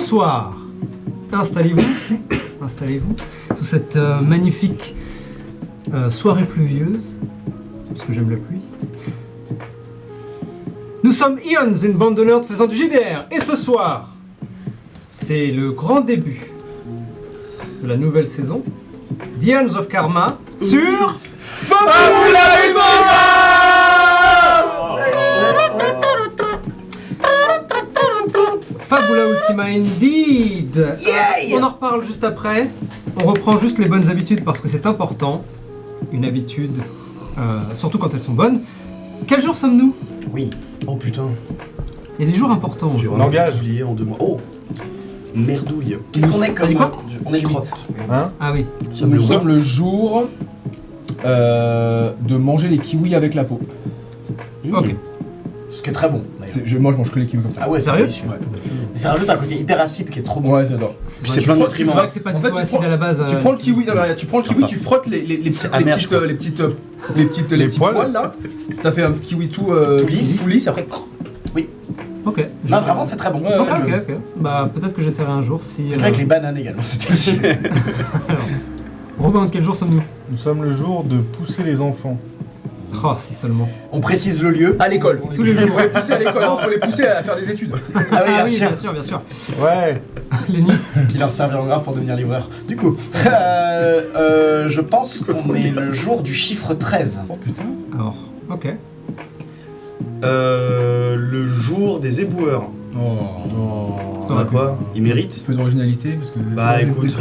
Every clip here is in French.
soir, installez-vous sous cette magnifique soirée pluvieuse, parce que j'aime la pluie. Nous sommes Ions, une bande de nerds faisant du JDR, et ce soir, c'est le grand début de la nouvelle saison, The Hands of Karma, sur Fabula Ultima indeed. On en reparle juste après. On reprend juste les bonnes habitudes parce que c'est important. Une habitude, surtout quand elles sont bonnes. Quel jour sommes-nous? Oui. Oh putain. Il y a des jours importants. J'ai Langage. oublié en 2 mois. Oh, merdouille. Qu'est-ce qu'on est comme quoi? On est le 8. Hein? Ah oui. Nous sommes le jour de manger les kiwis avec la peau. Ok. Ce qui est très bon d'ailleurs. Je mange que les kiwis comme ça. Ah ouais, Sérieux? délicieux. Mais ça rajoute un côté hyper acide qui est trop bon. Ouais, j'adore. C'est plein de C'est nutriments. vrai que c'est pas du En fait, tout tu acide prends- à la base. Tu prends le kiwi, non, mais tu prends le kiwi, tu frottes les petits poils. poils là. Ça fait un kiwi tout lisse. Après. Ok. Non, vraiment, c'est très bon. Ouais, Ok, ok. Bah peut-être que j'essaierai un jour si. Avec les bananes également, c'était aussi. Alors, Robin, quel jour sommes-nous? Nous sommes le jour de pousser les enfants. Oh, si seulement. On précise le lieu. À l'école. Tous les jours. Faut les pousser à l'école, faut les pousser à faire des études. Ah oui, Ah bien oui, sûr. bien sûr, bien sûr. Ouais. Lenny. Qui leur serviront grave pour devenir livreur. Du coup, je pense qu'on est le jour du chiffre 13. Oh putain. Alors, ok. Le jour des éboueurs. Oh. Ça va quoi? Il mérite? Un peu d'originalité parce que. Bah écoute,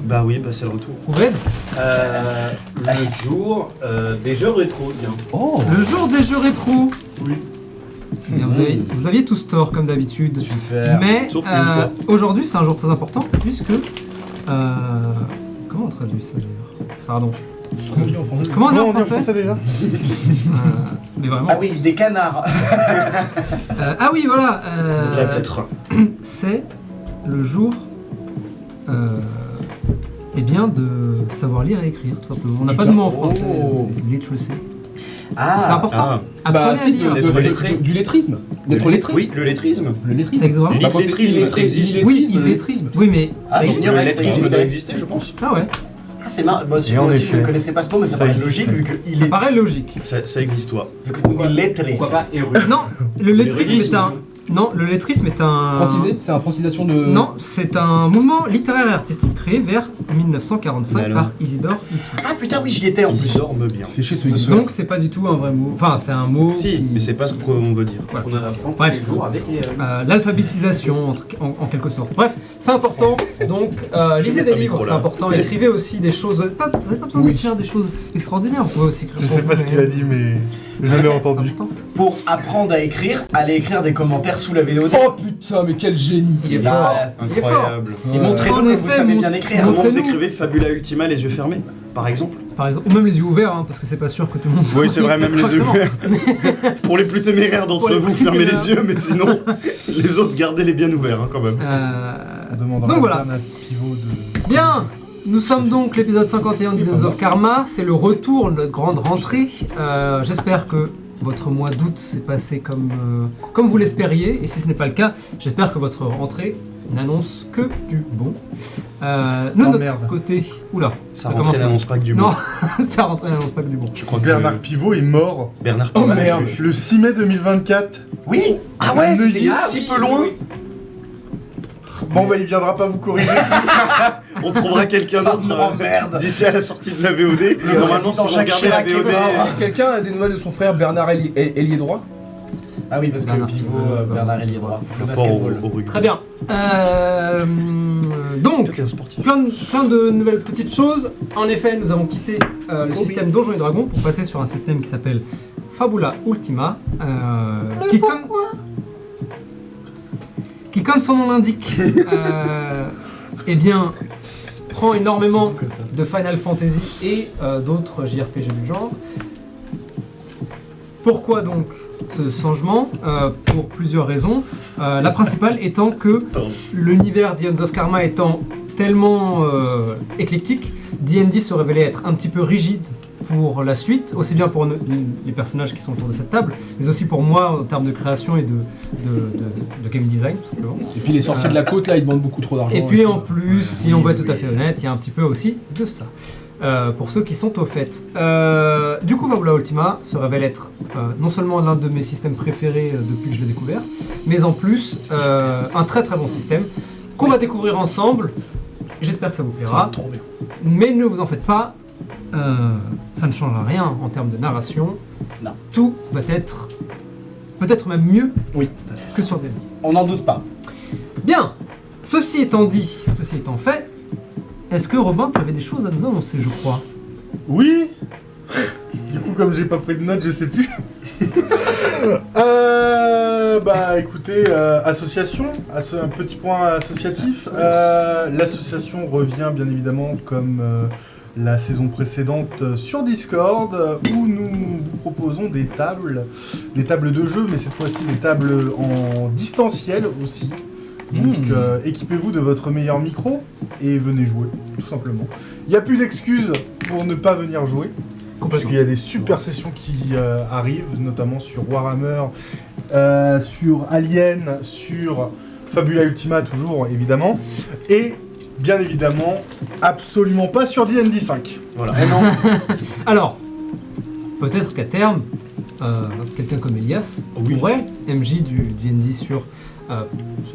bah oui, bah c'est le retour. Ouved. Le jour des jeux rétro, bien. Oh. Le jour des jeux rétro. Oui. Bien, vous aviez tous tort comme d'habitude. Super. Mais Sauf une fois. aujourd'hui, c'est un jour très important puisque. Comment on traduit ça d'ailleurs? Pardon. Comment on dit en français? Comment on dit en on dit en français? français déjà? Mais vraiment. Ah oui, des canards. Ah oui, voilà. Peut-être. C'est le jour. Eh bien, de savoir lire et écrire, tout simplement. On n'a pas de mot en français. Oh. C'est literacy. Ah, C'est important. Ah. Bah Apprenez à si, lire. d'être lettré. du lettrisme. D'être lettriste. Oui, le lettrisme. Le lettrisme. Ça existe vraiment? Bah, quand t'es L'illettrisme illettré- existe. Oui, Illettrisme. Oui, mais. Ah, ça donc existe. ignorer, Le ça lettrisme existait. doit exister, je pense. Ah ouais. Ah, c'est marrant. Moi aussi, Et en je effet, ne connaissais pas ce mot, mais ça ça paraît existe. logique vu qu'il Ça est. paraît logique. Ça existe, toi. Vu qu'il est lettré. Pourquoi pas Eru? Non, le lettrisme est L'érudition. un. Non, le lettrisme est un. Francisé, c'est une francisation de. Non, c'est un mouvement littéraire et artistique créé vers 1945 Mais alors. par Isidore Issou. Ah putain, oui, j'y étais en Ils plus. dorment bien. Fait chier ce ici. Donc c'est pas du tout un vrai mot. Enfin, c'est un mot. Si, qui- mais c'est pas ce qu'on veut dire. Voilà. On en apprend tous Bref. les jours avec les. L'alphabétisation en quelque sorte. Bref, c'est important. Donc lisez des mettre un livres, micro, c'est là. important. Écrivez aussi des choses. Vous n'avez pas besoin Oui. d'écrire des choses extraordinaires. Vous pouvez aussi écrire. Je sais pas ce qu'il a dit, mais je l'ai entendu. Pour apprendre à écrire, allez écrire des commentaires sous la vidéo. Oh putain, mais quel génie. Il est Là, fort. Il est fort. Incroyable. Et montrez-nous En que effet, vous savez bien écrire. Comment vous Montrez-nous. écrivez Fabula Ultima les yeux fermés, par exemple? Par exemple, ou même les yeux ouverts, hein, parce que c'est pas sûr que tout le monde. Oui, c'est vrai, même les yeux ouverts. Pour les plus téméraires Pour d'entre les vous, plus fermez téméraires. les yeux, mais sinon, les autres, gardez-les bien ouverts, hein, quand même. On demandera donc voilà. un pivot de... Bien. Nous sommes donc l'épisode 51 de Hands of Karma. C'est le retour de notre grande rentrée. J'espère que votre mois d'août s'est passé comme vous l'espériez. Et si ce n'est pas le cas, j'espère que votre rentrée n'annonce que du bon. Nous, de notre merde. côté... Oula, Ça commence rentrée mal. n'annonce pas que du Non, bon. ça rentrée n'annonce pas que du bon. Je crois que Bernard Pivot est mort Bernard Oh Pivot. merde. le 6 mai 2024. Oui. Ah ouais, Neuilly. c'était Ah, si oui, peu loin. oui. Bon bah il viendra pas vous corriger. On trouvera quelqu'un d'autre Oh merde. d'ici à la sortie de la VOD. Normalement, si président vous Jacques regardez la Chirac est VOD... mort. Quelqu'un a des nouvelles de son frère Bernard Ailier droit? Ah oui, parce que Bernard pivot, Pivot, Bernard Hélier droit. Le Rapport basketball. au rugby. Très bien. Donc, Peut-être un sportif. plein de nouvelles petites choses. En effet, nous avons quitté le système Donjons et Dragons pour passer sur un système qui s'appelle Fabula Ultima, qui, comme son nom l'indique, eh bien, prend énormément de Final Fantasy et d'autres JRPG du genre. Pourquoi donc ce changement? Pour plusieurs raisons. La principale étant que l'univers The Hands of Karma étant tellement éclectique, D&D se révélait être un petit peu rigide pour la suite, aussi bien pour les personnages qui sont autour de cette table, mais aussi pour moi en termes de création et de game design, tout simplement. Et puis les sorciers de la côte là, ils demandent beaucoup trop d'argent. Et puis en plus, si on veut être tout à fait honnête, il y a un petit peu aussi de ça. Pour ceux qui sont au fait. Du coup, Fabula Ultima se révèle être non seulement l'un de mes systèmes préférés depuis que je l'ai découvert, mais en plus un très très bon système qu'on va découvrir ensemble. J'espère que ça vous plaira. Trop bien. Mais ne vous en faites pas, ça ne changera rien en termes de narration. Non. Tout va être peut-être même mieux que sur D&D. On n'en doute pas. Bien, ceci étant dit, ceci étant fait, est-ce que Robin, tu avais des choses à nous annoncer, je crois? Oui. Du coup, comme j'ai pas pris de notes, je sais plus. Bah écoutez, association, un petit point associatif. L'association revient bien évidemment comme la saison précédente sur Discord où nous vous proposons des tables de jeu, mais cette fois-ci des tables en distanciel aussi. Donc équipez-vous de votre meilleur micro et venez jouer, tout simplement. Il n'y a plus d'excuses pour ne pas venir jouer. Parce qu'il y a des super sessions qui arrivent, notamment sur Warhammer, sur Alien, sur Fabula Ultima toujours évidemment, et bien évidemment absolument pas sur D&D 5. Voilà. Alors, peut-être qu'à terme, quelqu'un comme Elias pourrait MJ du D&D sur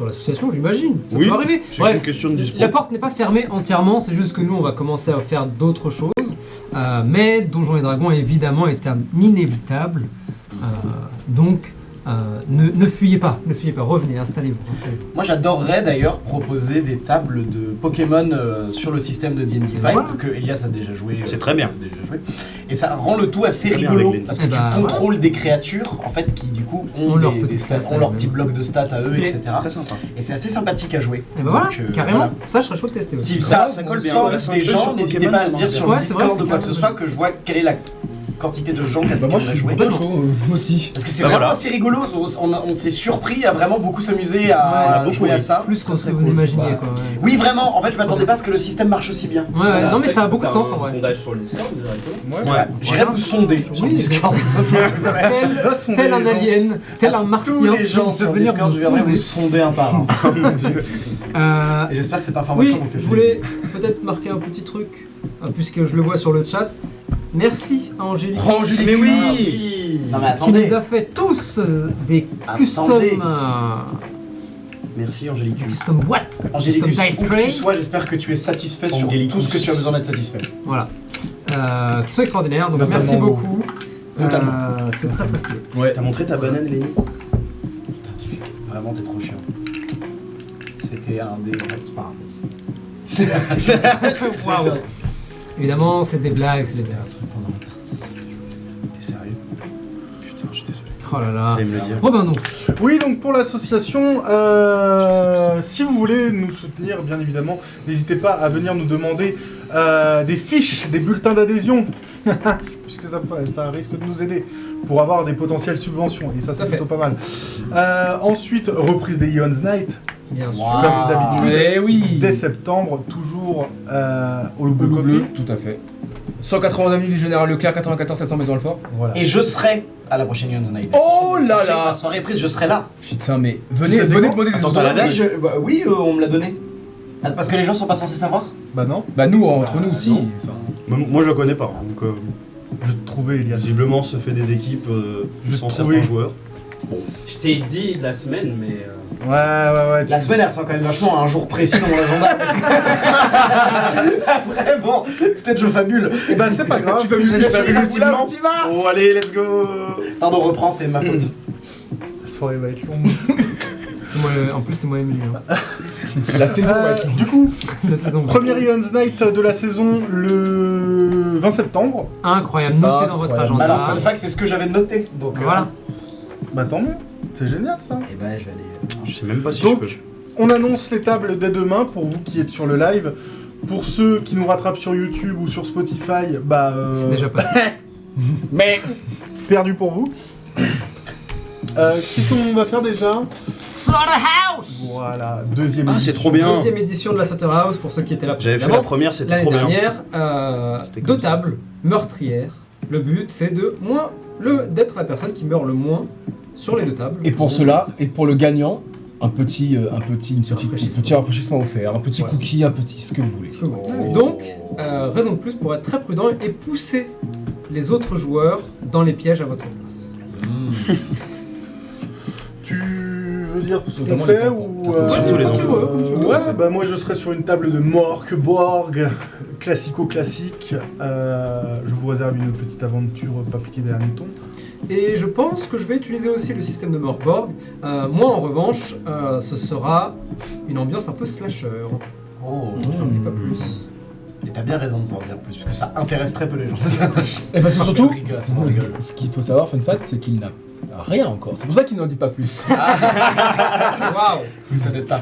l'association, j'imagine. Ça peut arriver. C'est Bref, une question de dispo. la porte n'est pas fermée entièrement, c'est juste que nous, on va commencer à faire d'autres choses. Mais Donjons et Dragons, évidemment, est un inévitable. Donc, ne fuyez pas, revenez, installez-vous. Moi j'adorerais d'ailleurs proposer des tables de Pokémon sur le système de D&D 5 Voilà. que Elias a déjà joué. C'est très bien. Et ça rend le tout assez Très bien rigolo réglé. parce que Eh tu bah, contrôles des créatures en fait qui du coup Ont ont leur des petit stats, stats ont à leur eux. petit bloc de stats à eux, C'est etc. C'est très sympa. Et c'est assez sympathique à jouer. Et ben voilà, Donc, carrément. voilà. Ça, je serais chaud de tester aussi. Si Ça ça colle colle bien. bien, Ouais, c'est un des peu gens, sur n'hésitez Pokémon, pas à ça le dire marche sur bien. le Ouais, c'est vrai, Discord c'est ou quoi que ce carrément soit, que je vois quelle est la quantité de gens qui Bah moi je auraient suis joué. bien chaud, moi aussi. Parce que c'est Bah vraiment voilà. assez rigolo, on s'est surpris à vraiment beaucoup s'amuser à Ouais, jouer à ça. Plus que ce que vous imaginez, quoi. Ouais. Oui vraiment, en fait je m'attendais pas à ce que le système marche aussi bien. Ouais, non mais ça a beaucoup de sens en Un vrai. sondage sur le Discord directement. Ouais. J'irai vous sonder sur Oui, le Discord. Va sonder Tel un les gens. alien, tel un martien, Tous les gens de sur venir Discord, vous je viendrai vous sonder. sonder un par un. Oh mon dieu. Et j'espère que cette information Oui, vous fait je plaisir. voulais peut-être marquer un petit truc, puisque je le vois sur le chat. Merci à Angélique. Angélique, Mais oui. Non mais Qui attendez. nous a fait tous des custom, Attendez. Merci Angélique. custom boîtes, Angélique, custom où dice que tu trays. sois, j'espère que tu es satisfait sur Angélique. tout ce que tu as besoin d'être satisfait. Voilà. Qui sont extraordinaires, donc Notamment merci beau. beaucoup. Notamment. C'est très très stylé. Ouais. T'as montré ta banane, Lenny? Putain, tu fais que- Vraiment, t'es trop chiant. C'était un des... Enfin, vas-y. Waouh. Évidemment, c'est des blagues, c'est des blagues. T'es sérieux? Putain, je suis désolé. Oh là là. Fallait me le dire. Robin donc. Oui, donc pour l'association, si vous voulez nous soutenir, bien évidemment, n'hésitez pas à venir nous demander des fiches, des bulletins d'adhésion, puisque ça risque de nous aider pour avoir des potentielles subventions, et ça Tout à c'est fait. plutôt pas mal. Ensuite, reprise des Ion's Night, Bien sûr. Wow. comme d'habitude, Eh oui. dès septembre, toujours au Loup Le Bleu bleu, Coffee. tout à fait. 180 avenue du Général Leclerc, 94 700 Maison Alfort. Voilà. Et je serai à la prochaine Young's Night. Oh là Sachez que là. Ma soirée est prise, je serai là. Putain, mais venez, Tu sais venez quand demander des Attends, t'as la autographes. date Oui, on me l'a donné. Ah, parce que les gens sont pas censés savoir. Bah non, Bah nous, entre nous aussi. non. Enfin, Moi je la connais pas, donc je te trouvais Elias. visiblement se fait des équipes Je sans trouvais. certains joueurs. Je t'ai dit de la semaine, mais. Ouais. La semaine, elle ressemble quand même vachement à un jour précis dans mon agenda. Après, bon, peut-être je fabule. Et bah c'est pas grave. Tu vas Je pas suis vu ultimement. Oh allez, let's go. Pardon, reprends, c'est ma faute. La soirée va être longue. C'est moi, en plus, c'est moi Emily. Hein. la saison va être longue. Du coup, La saison. première Ion's Night de la saison le 20 septembre. Incroyable. Notez dans votre Incroyable. agenda. Alors, fun fact, c'est ce que j'avais noté. Donc, Voilà. Bah tant mieux, c'est génial ça. Et ben, je vais aller. Je sais même pas si Donc, je peux. on annonce les tables dès demain pour vous qui êtes sur le live. Pour ceux qui nous rattrapent sur YouTube ou sur Spotify, bah C'est déjà passé. Mais perdu pour vous. Qu'est-ce qu'on va faire déjà? Slaughterhouse. Voilà, deuxième Ah, c'est édition. trop bien. Deuxième édition de la Slaughterhouse pour ceux qui étaient là J'avais fait la précédemment. première, c'était L'année trop bien. dernière, C'était deux comme ça. tables meurtrières Le but, c'est d'être la personne qui meurt le moins sur les 2 tables. Et pour cela, et pour le gagnant, un petit rafraîchissement offert, un petit Voilà. cookie, un petit ce que vous voulez. Donc, raison de plus pour être très prudent et pousser les autres joueurs dans les pièges à votre place. Tu veux dire ce qu'on Notamment les fait enfants. ou Surtout les enfants. Ouais, bah moi je serais sur une table de Morkborg, classico-classique. Je vous réserve une petite aventure pas piquée des hannetons. Et je pense que je vais utiliser aussi le système de Morkborg. Moi, en revanche, ce sera une ambiance un peu slasher. Oh. Je n'en dis pas plus. Et t'as bien raison de pas en dire plus, parce que ça intéresse très peu les gens. Et parce que surtout, Ça m'en rigole. ce qu'il faut savoir, fun fact, c'est qu'il n'a rien encore. C'est pour ça qu'il n'en dit pas plus. Waouh! Vous savez pas.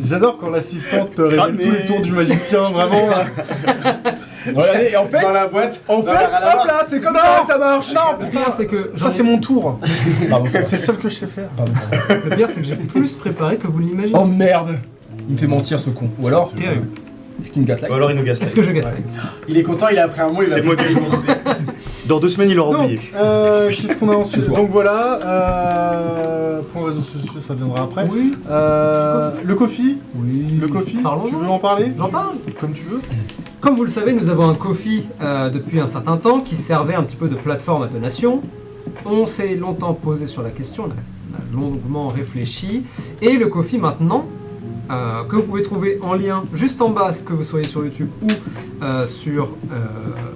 J'adore quand l'assistante te révèle Cramé. tous les tours du magicien, vraiment. Voilà, et en fait, Dans la boîte, hop dans la rade là, c'est comme ça que ça marche. Le pire, c'est que Ça c'est mon tour. Pardon, C'est le seul que je sais faire. pardon. le pire, c'est que j'ai plus préparé que vous ne l'imaginez. Oh merde, il me fait mentir ce con. Ou alors, Terrible. est-ce qu'il me gasse Ou là alors il nous gasse. Est-ce que je gagne? Il est content, il a appris un mot, il va C'est moi tout qui joue. utiliser. Dans 2 semaines, il aura Donc, oublié. Qu'est-ce qu'on a ensuite? Ce soir. Donc voilà, pour réseaux sociaux, ça viendra après. Oui. Le coffee. Oui. Le coffee. Parlons-en. Tu veux en parler? J'en parle. Comme tu veux. Comme vous le savez, nous avons un Ko-fi depuis un certain temps qui servait un petit peu de plateforme à donation. On s'est longtemps posé sur la question, on a longuement réfléchi. Et le Ko-fi maintenant, que vous pouvez trouver en lien juste en bas, que vous soyez sur YouTube ou sur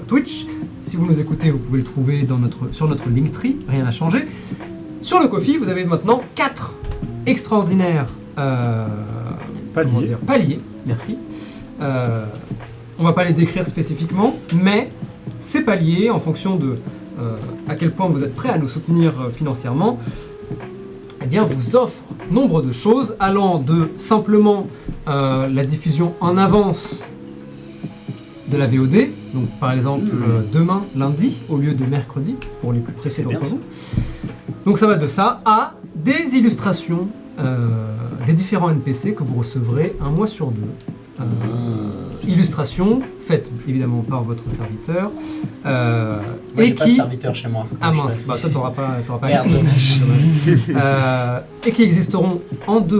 Twitch. Si vous nous écoutez, vous pouvez le trouver sur notre Linktree, rien n'a changé. Sur le Ko-fi, vous avez maintenant 4 extraordinaires paliers, merci. On va pas les décrire spécifiquement, mais ces paliers, en fonction de à quel point vous êtes prêt à nous soutenir financièrement, eh bien, vous offrent nombre de choses, allant de simplement la diffusion en avance de la VOD, donc par exemple demain, lundi, au lieu de mercredi, pour les plus pressés bien, d'entre vous. Donc ça va de ça à des illustrations des différents NPC que vous recevrez un mois sur 2. Illustrations faites évidemment par votre serviteur Moi, et j'ai pas de qui serviteur chez moi. ah mince, bah toi t'auras pas Merde, accès. dommage. Et qui existeront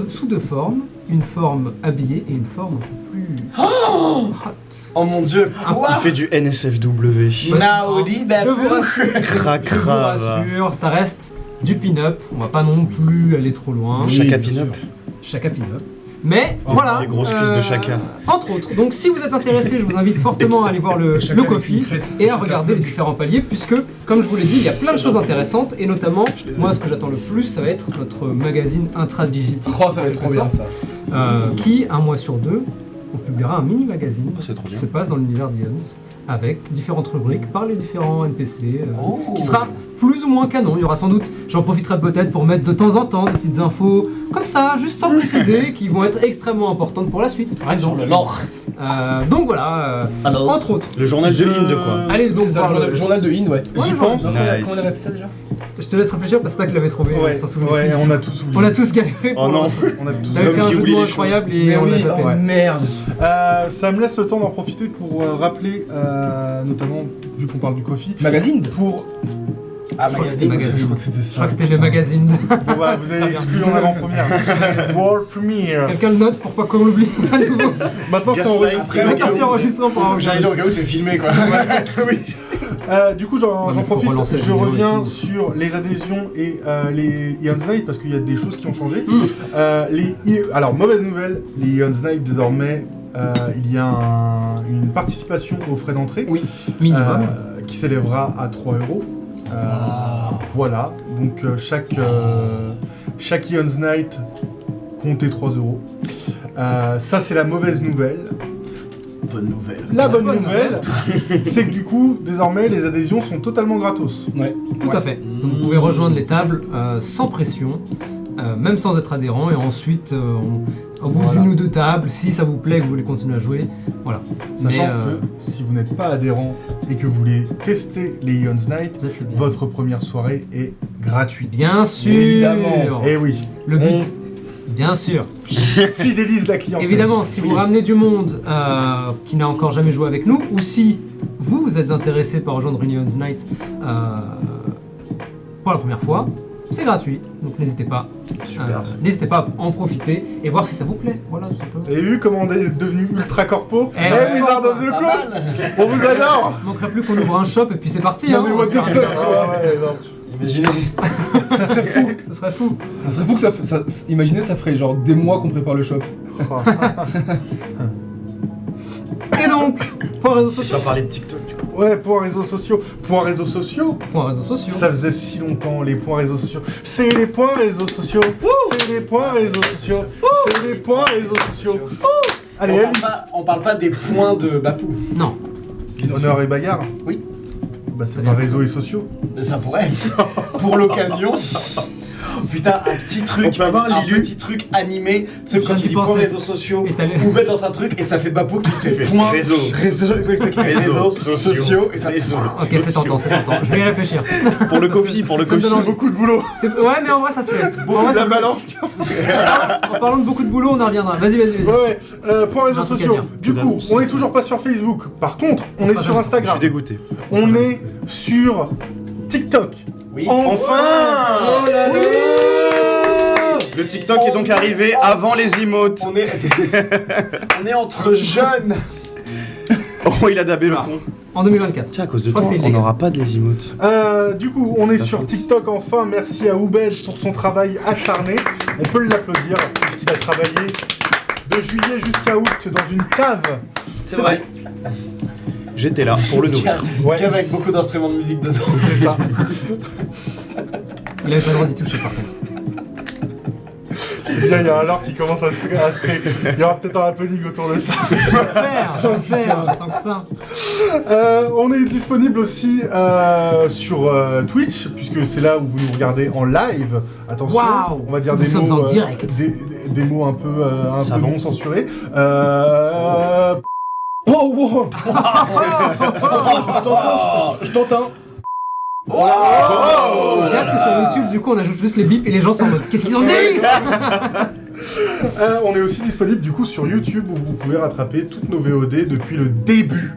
sous 2 formes, une forme habillée et une forme un peu plus hot. Oh mon dieu, Il quoi fait du NSFW. Naudi, Je vous rassure, je vous Cracra. rassure, ça reste du pin-up, on va pas non plus aller trop loin. Chaka bien pin-up. Chaka pin-up. Mais Oh, voilà. les grosses cuisses de Chaka. Entre autres. Donc si vous êtes intéressé, je vous invite fortement à aller voir le Ko-fi et à regarder les différents paliers, puisque, comme je vous l'ai dit, il y a plein de choses intéressantes, et notamment, moi ce que j'attends le plus, ça va être notre magazine intradigétique. Oh, ça va être trop bien ça. Qui, un mois sur 2, on publiera un mini-magazine Oh, c'est trop qui bien. se passe dans l'univers d'Ions, avec différentes rubriques par les différents NPC, Oh. qui sera plus ou moins canon. Il y aura sans doute, j'en profiterai peut-être pour mettre de temps en temps des petites infos comme ça, juste sans préciser, qui vont être extrêmement importantes pour la suite. Par exemple, donc voilà, entre autres. Le journal de Inde, quoi. Allez donc C'est ça, voir le le... journal de In, ouais. J'y pense. Comment Nice. on avait appelé ça déjà? Je te laisse réfléchir parce que c'est toi qui l'avais trouvé. Ouais, s'en souvient ouais, plus. on a tous oublié. On a tous galéré. Oh non. On a tous On avait fait un qui jeu de oublie mots les incroyable Mais et on oui, l'a zappé. oh merde. Ça me laisse le temps d'en profiter pour rappeler, notamment vu qu'on parle du coffee, Magazine. pour. Ah, Je crois que c'était magazine. magazine. Je crois que c'était ça. Je crois que c'était le putain. magazine. Bon, bah, vous avez exclu en avant-première. World Premiere. Quelqu'un le note pour pas qu'on l'oublie à nouveau. Maintenant c'est Gaslight. enregistré. Maintenant c'est enregistrant pour un J'allais dire au cas où c'est filmé quoi. Oui. Du coup, j'en Non, mais faut profite, relancer la je vidéo et reviens tout. sur les adhésions et les Ion's Night parce qu'il y a des choses qui ont changé. Alors, mauvaise nouvelle, les Ion's Night désormais, il y a une participation aux frais d'entrée Minimum. qui s'élèvera à 3 €. Voilà, donc chaque Ion's Night comptait 3 €. Ça, c'est la mauvaise nouvelle. Bonne nouvelle. La bonne bonne nouvelle, c'est que du coup, désormais, les adhésions sont totalement gratos. Ouais. Tout à fait. Donc vous pouvez rejoindre les tables sans pression, même sans être adhérent, et ensuite, au bout Voilà. d'une ou 2 tables, si ça vous plaît et que vous voulez continuer à jouer, voilà. Sachant Mais, que si vous n'êtes pas adhérent et que vous voulez tester les Ion's Night, vous êtes le bien. votre première soirée est gratuite. Bien sûr. Évidemment. Eh oui, Le but, Bien sûr. Fidélise la clientèle. Évidemment, si vous ramenez du monde qui n'a encore jamais joué avec nous, ou si vous êtes intéressé par rejoindre Union's Night pour la première fois, c'est gratuit. Donc n'hésitez pas. Super. N'hésitez pas à en profiter et voir si ça vous plaît. Voilà, tout simplement. Vous avez vu comment on est devenu ultra corpo? Eh ouais. Wizard of the Coast, on vous adore. Il manquerait plus qu'on ouvre un shop et puis c'est parti. Non hein, mais on what se the fait fuck, un- ouais, non. Imaginez. Ça serait fou. Ce serait fou. Ça serait fou que imaginez, ça ferait genre des mois qu'on prépare le shop. Et donc, point réseaux Tu sociaux. vas parler de TikTok du coup. Ouais, points réseaux sociaux. Points réseaux sociaux. Point réseaux sociaux. Ça faisait si longtemps, les points réseaux sociaux. C'est les points réseaux sociaux. C'est les points réseaux sociaux. C'est les points réseaux sociaux. Allez, Alice. On parle pas des points de Bapou. Non. Honneur et bagarre. Oui. Bah c'est Ça pas vient réseaux et sociaux. Ça pourrait. Pour l'occasion. Putain, un petit truc, On peut avoir un Lilu. petit truc animé. Tu sais, Je quand viens tu d'y dis points penser. réseaux sociaux, Et t'as le- ou bête dans un truc, et ça fait Bapou qui fait fait point. réseaux. Oui, ça crée réseaux sociaux. Et ça fait Réseaux. Ok, c'est tentant, c'est tentant. Je vais y réfléchir. Pour le coffee, pour le Ça me coffee. donne envie. Beaucoup de boulot. Ouais, mais en vrai, ça se fait. En Beaucoup vrai, de ça la se fait. balance. En parlant de beaucoup de boulot, on en reviendra. Vas-y, vas-y, vas-y. Ouais, points réseaux J'ai un truc à sociaux. dire. Du Que coup, d'annonces, on est c'est toujours pas sur Facebook. Par contre, on est sera sur jamais. Je Instagram. suis dégoûté. On est sur TikTok. Oui. Enfin Oh là là. Le TikTok est donc arrivé avant les emotes. On est entre jeunes. Oh, il a dabé le con. En 2024. Tiens, à cause de Je crois toi, que c'est on illégal. n'aura pas de les emotes. Du coup, on est sur TikTok enfin. Merci à Oubed pour son travail acharné. On peut l'applaudir puisqu'il a travaillé de juillet jusqu'à août dans une cave. C'est vrai. J'étais là pour le nourrir. Ouais. Avec beaucoup d'instruments de musique dedans. C'est ça. Il avait pas le droit d'y toucher par contre. C'est bien, il y a un lore qui commence à se créer. Il y aura peut-être un happening autour de ça. J'espère, tant que ça. On est disponible aussi sur Twitch, puisque c'est là où vous nous regardez en live. Attention, Waouh, on va dire nous des sommes mots, en direct. des mots un peu Savants. non censurés. Oh wow. Attention, je tente un. J'ai hâte que sur YouTube, du coup, on ajoute juste les bips et les gens sont en mode qu'est-ce qu'ils ont dit? On est aussi disponible du coup sur YouTube où vous pouvez rattraper toutes nos VOD depuis le début.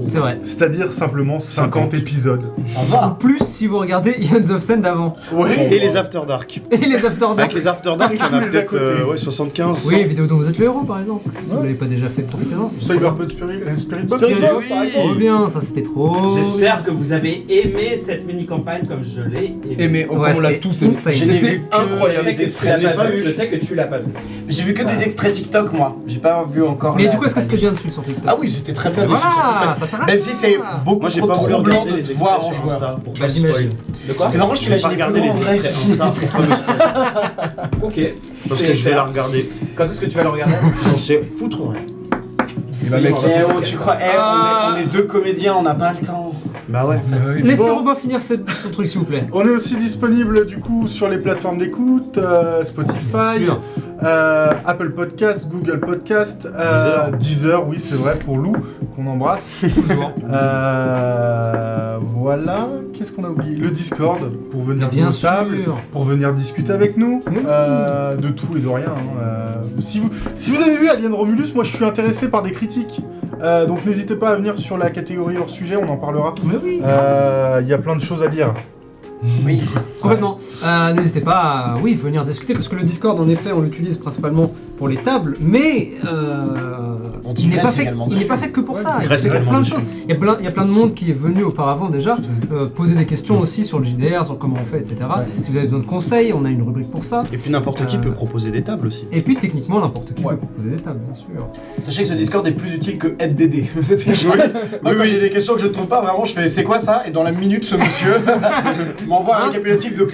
C'est vrai. C'est-à-dire simplement 50 épisodes. Ça En va. plus, si vous regardez Ions of Sand d'avant Ouais. Et les After Dark. et les After Avec Dark. les After Dark, il y en a Tous les à peut-être côté. 75. Oui, vidéo dont vous êtes le héros par exemple. Si vous l'avez pas déjà fait, profitez-en. c'est trop Cyberpunk Spirit Box. bien. Box, Trop bien, ça c'était trop. J'espère que vous avez aimé cette mini-campagne comme je l'ai Et mais Ouais, on l'a c'était tous aimé. insane. Je n'ai vu C'était que incroyable. des extraits. Tu l'as pas vu, je sais que tu l'as pas vu. J'ai vu que des extraits TikTok, moi. J'ai pas vu encore. Mais la du coup, est-ce que c'était campagne. bien dessus sur TikTok? Ah oui, c'était très bien dessus sur Voilà, TikTok. ça s'arrête. Même si c'est beaucoup Moi, j'ai trop pas voulu troublant regarder de les te voir extraits en sur joueur. Insta pour Bah, pas me j'imagine. spoil. De quoi? C'est marrant, je Je vais pas t'imaginais regarder plus les grand, en vrai. extraits Insta pour pas me spoil. Ok. Parce que je vais la regarder. Quand est-ce que tu vas le regarder? J'en sais foutre rien. Bah, mec, Eh oh, tu crois, on est deux comédiens, on n'a pas le temps. Bah ouais. Laissez Bon. Robin finir son truc s'il vous plaît. On est aussi disponible du coup sur les plateformes d'écoute, Spotify, Bien sûr. Apple Podcast, Google Podcast, Deezer. Deezer, oui c'est vrai pour Lou qu'on embrasse. Toujours. Voilà, qu'est-ce qu'on a oublié? Le Discord pour venir Bien jouer aux tables, sûr. pour venir discuter avec nous, Oui. de tout et de rien. Hein. Si vous avez vu Alien Romulus, moi je suis intéressé par des critiques. Donc n'hésitez pas à venir sur la catégorie hors sujet, on en parlera. Mais oui. Il y a plein de choses à dire. Oui. Complètement. N'hésitez pas à venir discuter parce que le Discord en effet on l'utilise principalement pour les tables, mais On il n'est pas digresse fait, également il n'est dessus. pas fait que pour ça. Il est digresse fait pour également plein de dessus. choses. Il y a plein de monde qui est venu auparavant déjà poser des questions aussi sur le JDR, sur comment on fait, etc. Si vous avez besoin de conseils, on a une rubrique pour ça. Et puis n'importe qui peut proposer des tables aussi. Et puis techniquement n'importe qui Ouais. peut proposer des tables, bien sûr. Sachez que ce Discord est plus utile que AidDD. Moi, quand j'ai des questions que je ne trouve pas, vraiment, je fais c'est quoi ça? Et dans la minute, ce monsieur m'envoie un récapitulatif de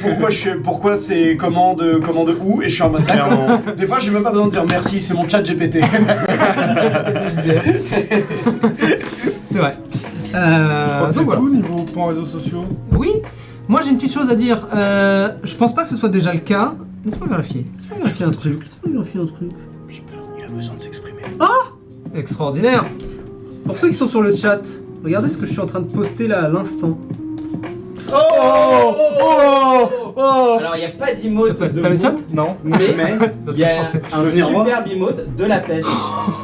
pourquoi c'est commande où, et je suis en mode Clairement. Des fois, j'ai même pas besoin de dire merci, c'est mon chat GPT. C'est vrai. Je crois que c'est donc voilà. tout niveau points réseaux sociaux. Oui, moi j'ai une petite chose à dire. Je pense pas que ce soit déjà le cas. Laisse-moi vérifier. Laisse-moi vérifier un truc. Laisse-moi vérifier un truc. Il a besoin de s'exprimer. Extraordinaire. Pour ceux qui sont sur le chat, regardez ce que je suis en train de poster là à l'instant. Alors, il n'y a pas d'emote de T'as le chat? vous, Non. mais Parce il y a que je pensais- un venir voir superbe emote de la pêche.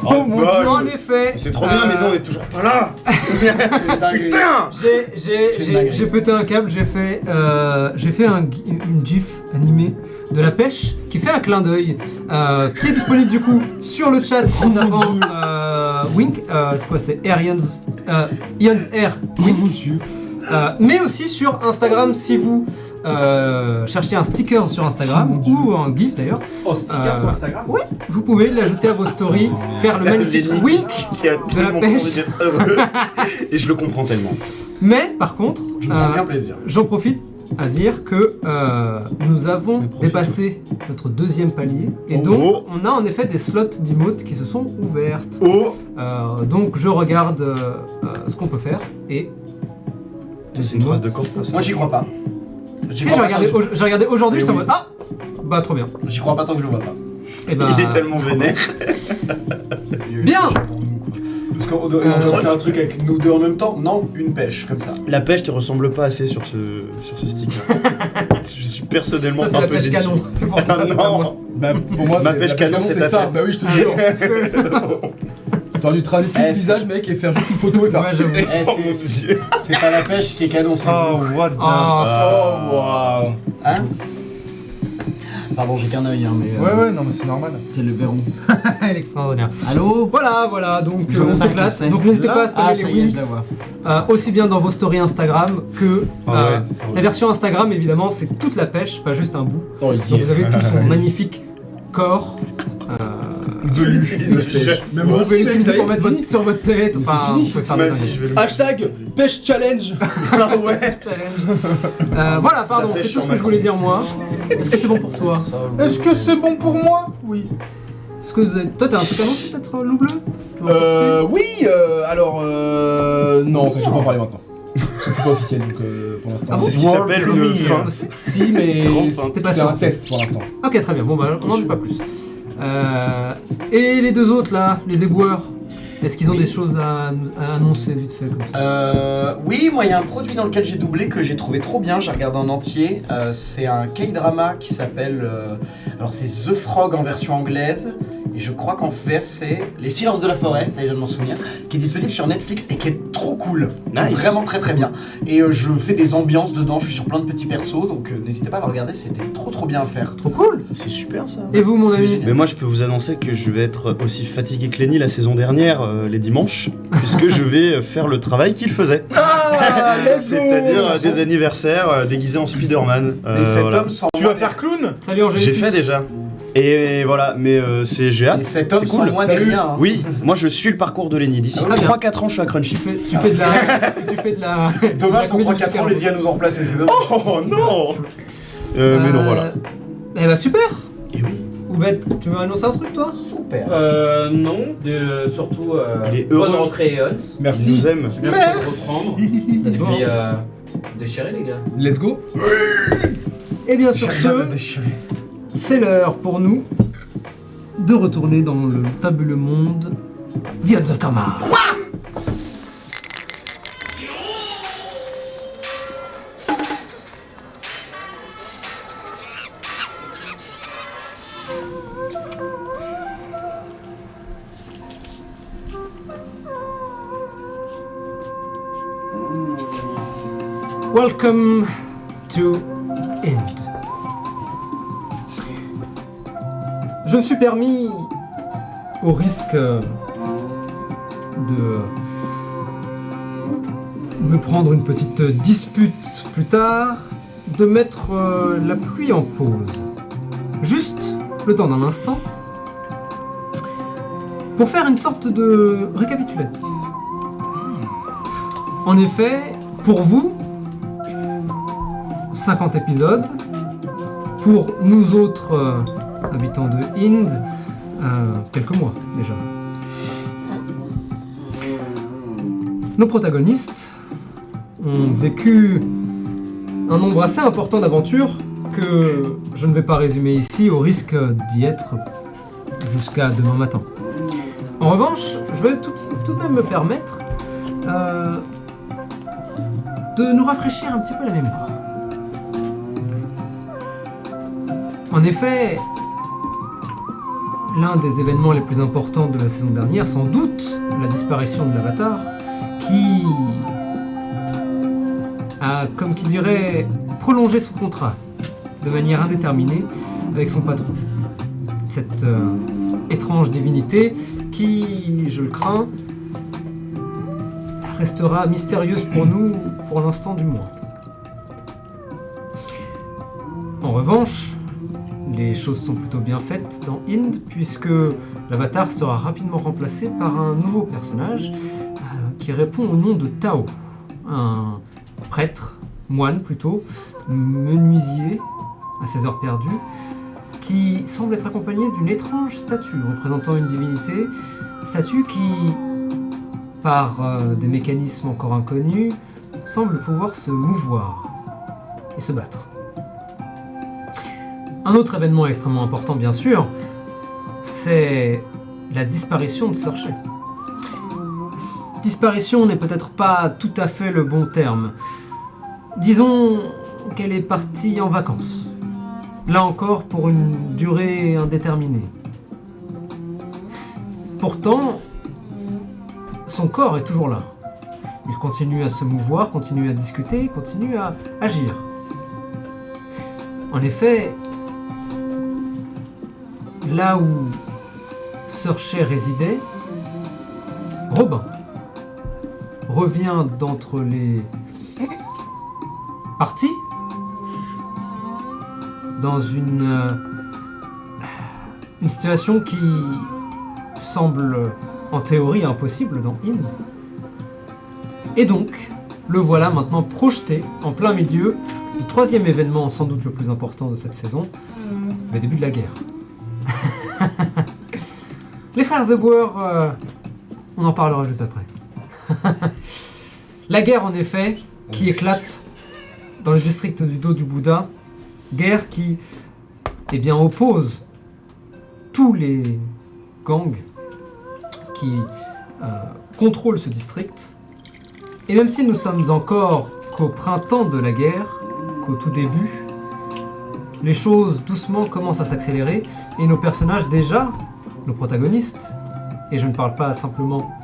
Oh mon Dieu. En effet, C'est trop bien, mais nous on est toujours pas là. Putain. j'ai pété un câble, j'ai fait une gif animée de la pêche qui fait un clin d'œil, qui est disponible du coup sur le chat en tapant Wink, c'est quoi, c'est Ian's Air Wink, mais aussi sur Instagram si vous cherchez un sticker sur Instagram ou un gif d'ailleurs. Oh, sticker sur Instagram. Oui, vous pouvez l'ajouter à vos stories, faire le magnifique Lenny Wink. qui a de la tellement pêche. envie d'être heureux. Et je le comprends tellement. Mais par contre, Je me prends bien plaisir. j'en profite à dire que nous avons dépassé notre deuxième palier et donc on a en effet des slots d'emotes qui se sont ouvertes. Oh. Donc je regarde ce qu'on peut faire et C'est une phrase de corpo ça. Moi, j'y crois pas. si j'ai regardé aujourd'hui, j'étais en mode ah bah trop bien. J'y crois pas tant que je le vois pas. Et ben, Il est tellement vénère. Bien. Parce qu'on doit faire un truc avec nous deux en même temps. Non, une pêche, comme ça. La pêche te ressemble pas assez sur ce stick là. Je suis personnellement ça c'est un la peu pêche déçu. canon. C'est pour ça, Ah c'est pas moi. non. Bah, pour moi, Ma c'est- pêche la canon, c'est ta ça. tête. Bah oui, je te jure. T'aurais dû traduire tout le visage, mec, et faire juste une photo et faire. Ouais, j'avoue. Eh, Oh mon dieu. c'est pas la pêche qui est canon, c'est vous. what the Oh. waouh. Hein Pardon, j'ai qu'un œil, hein, mais. Ouais, non, mais c'est normal. T'es le verrou. Elle est extraordinaire. Allô Voilà, donc Je on monte un s'éclate. classé. Donc n'hésitez pas à Ah, spammer ça les y est, winks, je la vois. aussi bien dans vos stories Instagram que Ah ouais, ça va. la version Instagram évidemment c'est toute la pêche, pas juste un bout. Oh Donc yes. vous avez tout son magnifique corps. De l'utilisation. Mais Vous moi pouvez aussi, mec, l'utiliser ça y est, pour mettre c'est votre- fini. sur votre tête. Mais Enfin, c'est fini. vous pouvez faire Ma des vie, dingueries. je vais le Hashtag pêche challenge. Ah ouais. Challenge. Voilà, pardon, La pêche c'est tout sur ce que je ma voulais dire moi. Est-ce que c'est bon pour toi? Est-ce que c'est bon pour moi? Oui. Est-ce que vous avez... Toi t'as un truc annoncé peut-être loup bleu? Tu veux en profiter Oui, alors non, en fait, je vais pas en parler maintenant. Parce que c'est pas officiel, donc pour l'instant. Ah bon C'est ce qui s'appelle une fin. Si, mais Grande feinte. c'est un test pour l'instant. Ok, très bien, bon bah on n'en dit pas plus. Et les deux autres là, les éboueurs, est-ce qu'ils ont des choses à annoncer vite fait comme ça? Oui, moi il y a un produit dans lequel j'ai doublé que j'ai trouvé trop bien, j'ai regardé en entier. C'est un K-drama qui s'appelle. Alors c'est The Frog en version anglaise. Et je crois qu'en VF c'est Les Silences de la Forêt, ça y est, je viens de m'en souvenir, qui est disponible sur Netflix et qui est trop cool. Nice. Vraiment très très bien. Et je fais des ambiances dedans, je suis sur plein de petits persos, donc n'hésitez pas à le regarder, c'était trop bien à faire. Trop cool! C'est super ça. Et vous mon C'est ami? génial. Mais moi je peux vous annoncer que je vais être aussi fatigué que Lenny la saison dernière, les dimanches, puisque je vais faire le travail qu'il faisait. Ah, let's go. C'est-à-dire des anniversaires déguisés en Spider-Man. Et cet voilà. homme sans Tu moi vas faire clown? Salut Angélique! J'ai fait déjà. Et voilà, mais j'ai hâte. Et cet homme C'est sans cool. moi n'est Salut. rien. hein. Oui, moi je suis le parcours de Lenny. D'ici Ah, bien. 3-4 ans, je suis à Crunchy. Tu fais de la... tu fais de la... Dommage, dans de la 3-4 ans, comédie les IA nous ont remplacés, c'est dommage. Oh non Mais non, voilà. Eh bah super! Et oui. Oubed, tu veux annoncer un truc toi? Super. Non, surtout Il est bonne heureux. rentrée Eons. Il Merci. nous aime. J'ai bien pu le reprendre. Et go. puis déchirez les gars. Let's go. Et bien sur ce, c'est l'heure pour nous de retourner dans le fabuleux monde d'Ions of Karma. Quoi? Welcome to End. Je me suis permis, au risque de me prendre une petite dispute plus tard, de mettre la pluie en pause. Juste le temps d'un instant pour faire une sorte de récapitulatif. En effet, pour vous, 50 épisodes. Pour nous autres habitants de Ind, quelques mois déjà. Nos protagonistes ont vécu un nombre assez important d'aventures que je ne vais pas résumer ici au risque d'y être jusqu'à demain matin. En revanche, je vais tout de même me permettre de nous rafraîchir un petit peu la mémoire. En effet, l'un des événements les plus importants de la saison dernière, sans doute la disparition de l'Avatar, qui a, comme qui dirait, prolongé son contrat de manière indéterminée avec son patron. Cette étrange divinité qui, je le crains, restera mystérieuse pour nous pour l'instant du moins. En revanche, les choses sont plutôt bien faites dans Ind, puisque l'Avatar sera rapidement remplacé par un nouveau personnage qui répond au nom de Tao, un prêtre, moine plutôt, menuisier à ses heures perdues, qui semble être accompagné d'une étrange statue représentant une divinité, statue qui, par des mécanismes encore inconnus, semble pouvoir se mouvoir et se battre. Un autre événement extrêmement important, bien sûr, c'est la disparition de Sorche. Disparition n'est peut-être pas tout à fait le bon terme. Disons qu'elle est partie en vacances. Là encore, pour une durée indéterminée. Pourtant, son corps est toujours là. Il continue à se mouvoir, continue à discuter, continue à agir. En effet, là où Sorche résidait, Robin revient d'entre les parties dans une situation qui semble en théorie impossible dans Ind. Et donc, le voilà maintenant projeté en plein milieu du troisième événement, sans doute le plus important de cette saison, le début de la guerre. Les frères Zebouer, on en parlera juste après. La guerre, en effet, qui éclate dans le district du dos du Bouddha, guerre qui, oppose tous les gangs qui contrôlent ce district. Et même si nous sommes encore qu'au printemps de la guerre, qu'au tout début, les choses doucement commencent à s'accélérer et nos personnages déjà, nos protagonistes, et je ne parle pas simplement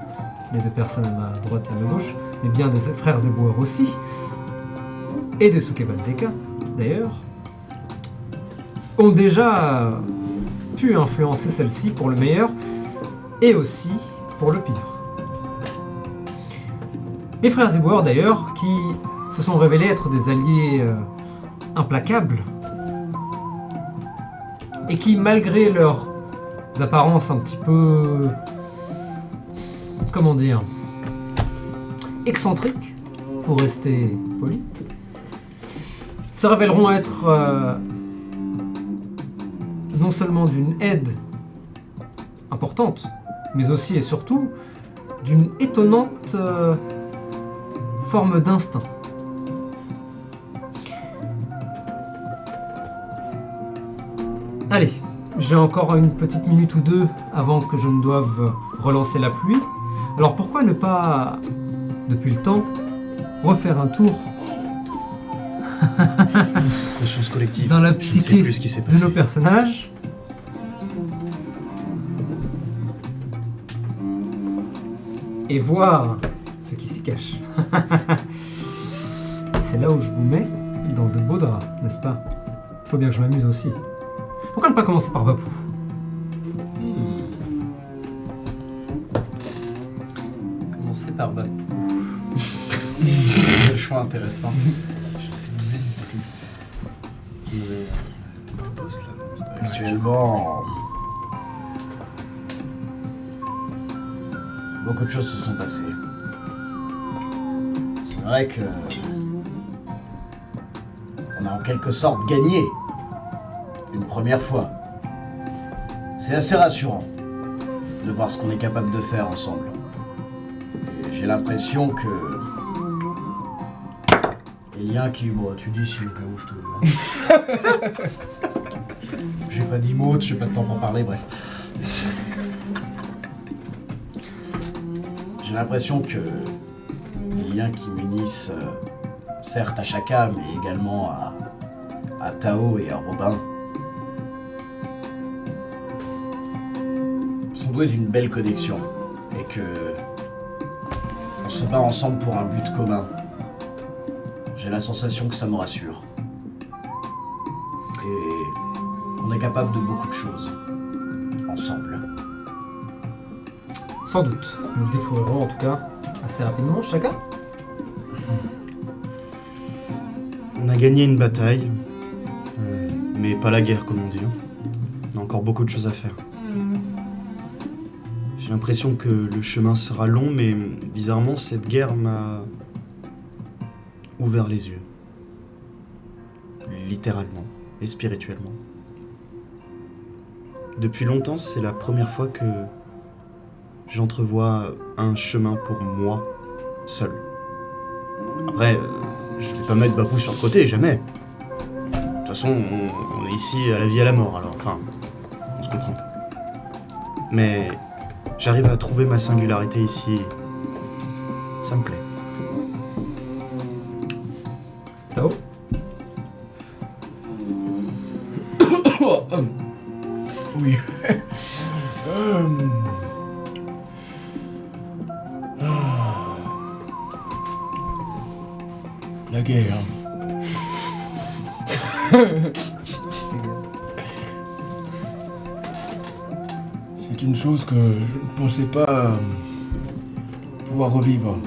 des deux personnes à ma droite et à ma gauche, mais bien des frères Zebouer aussi, et des Sukebaldeka d'ailleurs, ont déjà pu influencer celle-ci pour le meilleur et aussi pour le pire. Les frères Zebouer d'ailleurs, qui se sont révélés être des alliés implacables et qui, malgré leurs apparences un petit peu, excentriques, pour rester poli, se révéleront être non seulement d'une aide importante, mais aussi et surtout d'une étonnante forme d'instinct. Allez, j'ai encore une petite minute ou deux avant que je ne doive relancer la pluie. Alors pourquoi ne pas, depuis le temps, refaire un tour Conscience collective. dans la Je ne sais psyché plus ce qui s'est de passé. nos personnages et voir ce qui s'y cache. C'est là où je vous mets dans de beaux draps, n'est-ce pas? Faut bien que je m'amuse aussi. Pourquoi ne pas commencer par Vapou? Commencer par Bapou. Le choix intéressant. Je sais même plus. Actuellement, beaucoup de choses se sont passées. C'est vrai que on a en quelque sorte gagné une première fois. C'est assez rassurant de voir ce qu'on est capable de faire ensemble. Et j'ai l'impression que les liens qui... Bon, tu dis si au cas où je te... J'ai pas dit mot, j'ai pas de temps pour parler, bref. J'ai l'impression que les liens qui m'unissent, certes à Shaka, mais également à Tao et à Robin, sont doués d'une belle connexion et que on se bat ensemble pour un but commun. J'ai la sensation que ça me rassure. Et qu'on est capable de beaucoup de choses. Ensemble. Sans doute. Nous le découvrirons en tout cas assez rapidement, chacun. On a gagné une bataille, mais pas la guerre comme on dit. On a encore beaucoup de choses à faire. J'ai l'impression que le chemin sera long, mais bizarrement cette guerre m'a ouvert les yeux. Littéralement et spirituellement. Depuis longtemps, c'est la première fois que j'entrevois un chemin pour moi, seul. Après, je vais pas mettre Babou sur le côté, jamais. De toute façon, on est ici à la vie et à la mort, alors, enfin, on se comprend. Mais j'arrive à trouver ma singularité ici. Ça me plaît. Tao. Oui. La guerre. C'est une chose que je ne pensais pas pouvoir revivre.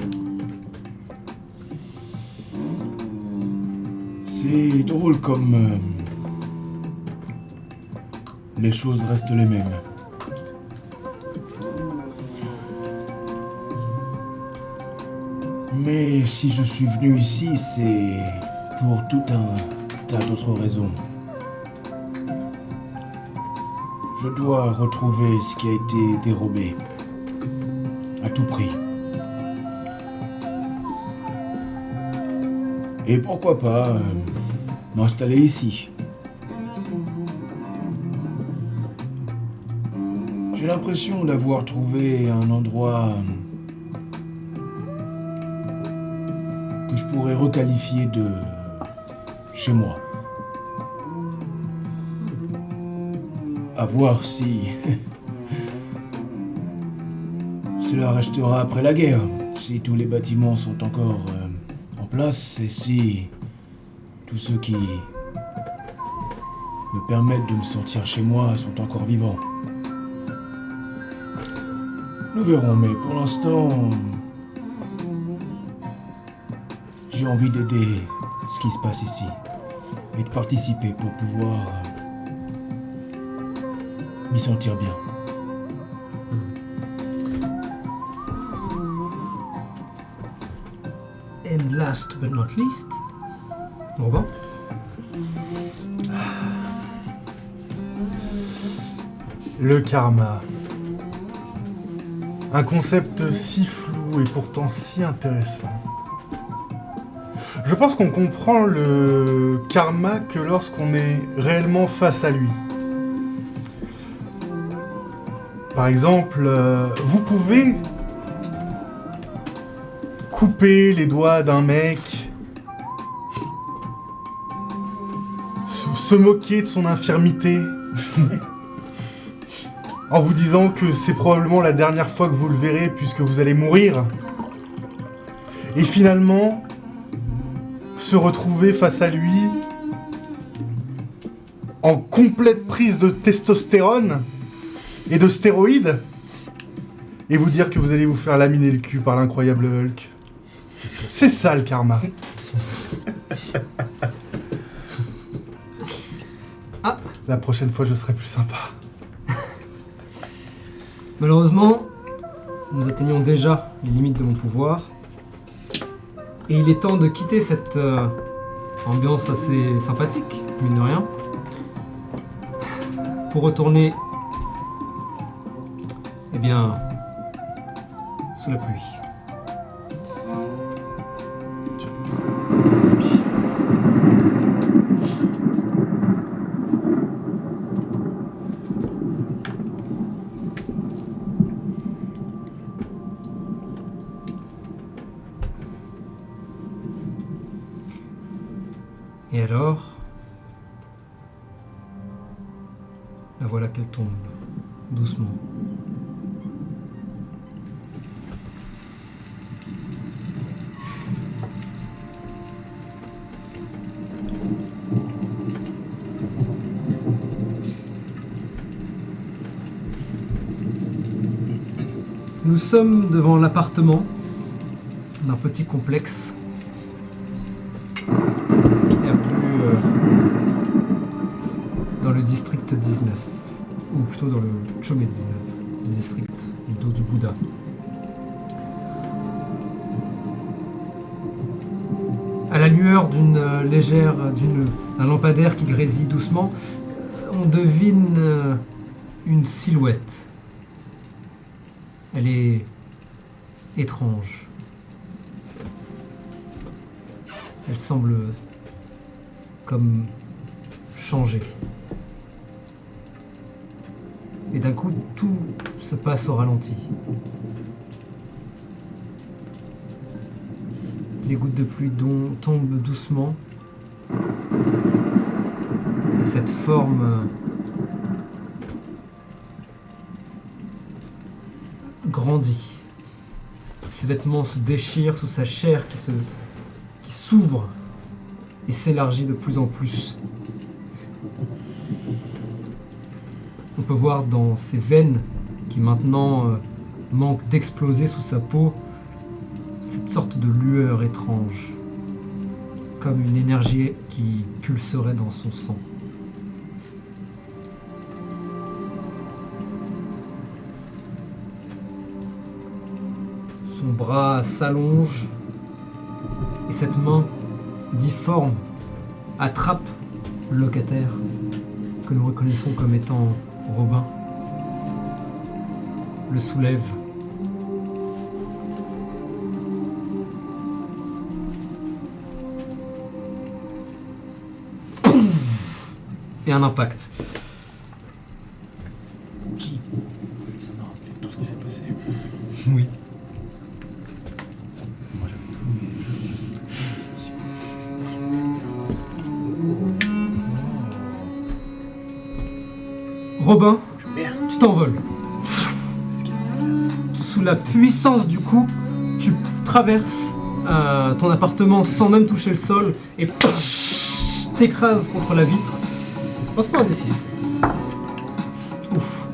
C'est drôle comme les choses restent les mêmes. Mais si je suis venu ici, c'est pour tout un tas d'autres raisons. Je dois retrouver ce qui a été dérobé. À tout prix. Et pourquoi pas m'installer ici. J'ai l'impression d'avoir trouvé un endroit que je pourrais requalifier de chez moi. À voir si cela restera après la guerre, si tous les bâtiments sont encore en place et si tous ceux qui me permettent de me sentir chez moi sont encore vivants. Nous verrons, mais pour l'instant, j'ai envie d'aider ce qui se passe ici et de participer pour pouvoir m'y sentir bien. And last but not least, Robin. Le karma. Un concept si flou et pourtant si intéressant. Je pense qu'on comprend le karma que lorsqu'on est réellement face à lui. Par exemple, vous pouvez couper les doigts d'un mec, se moquer de son infirmité, en vous disant que c'est probablement la dernière fois que vous le verrez puisque vous allez mourir. Et finalement, se retrouver face à lui en complète prise de testostérone et de stéroïdes et vous dire que vous allez vous faire laminer le cul par l'incroyable Hulk. C'est ça le karma. Ah. La prochaine fois, je serai plus sympa. Malheureusement, nous atteignons déjà les limites de mon pouvoir. Et il est temps de quitter cette ambiance assez sympathique, mine de rien, pour retourner, eh bien, sous la pluie. Et alors, la voilà qu'elle tombe, doucement, Nous sommes devant l'appartement d'un petit complexe perdu dans le district 19, ou plutôt dans le Chomé 19, le district du dos du Bouddha. À la lueur d'un lampadaire qui grésille doucement, on devine une silhouette. Elle est étrange. Elle semble comme changer. Et d'un coup, tout se passe au ralenti. Les gouttes de pluie tombent doucement. Et cette forme grandit. Ses vêtements se déchirent sous sa chair qui s'ouvre et s'élargit de plus en plus. On peut voir dans ses veines, qui maintenant manquent d'exploser sous sa peau, cette sorte de lueur étrange, comme une énergie qui pulserait dans son sang. Son bras s'allonge et cette main difforme attrape le locataire que nous reconnaissons comme étant Robin, le soulève et un impact. Ça m'a rappelé tout ce qui s'est passé. Oui. Moi j'avais tout, mais je sais pas. Robin, tu t'envoles. Sous la puissance du coup, tu traverses ton appartement sans même toucher le sol et t'écrases contre la vitre. Pense pas un D6. Ouf.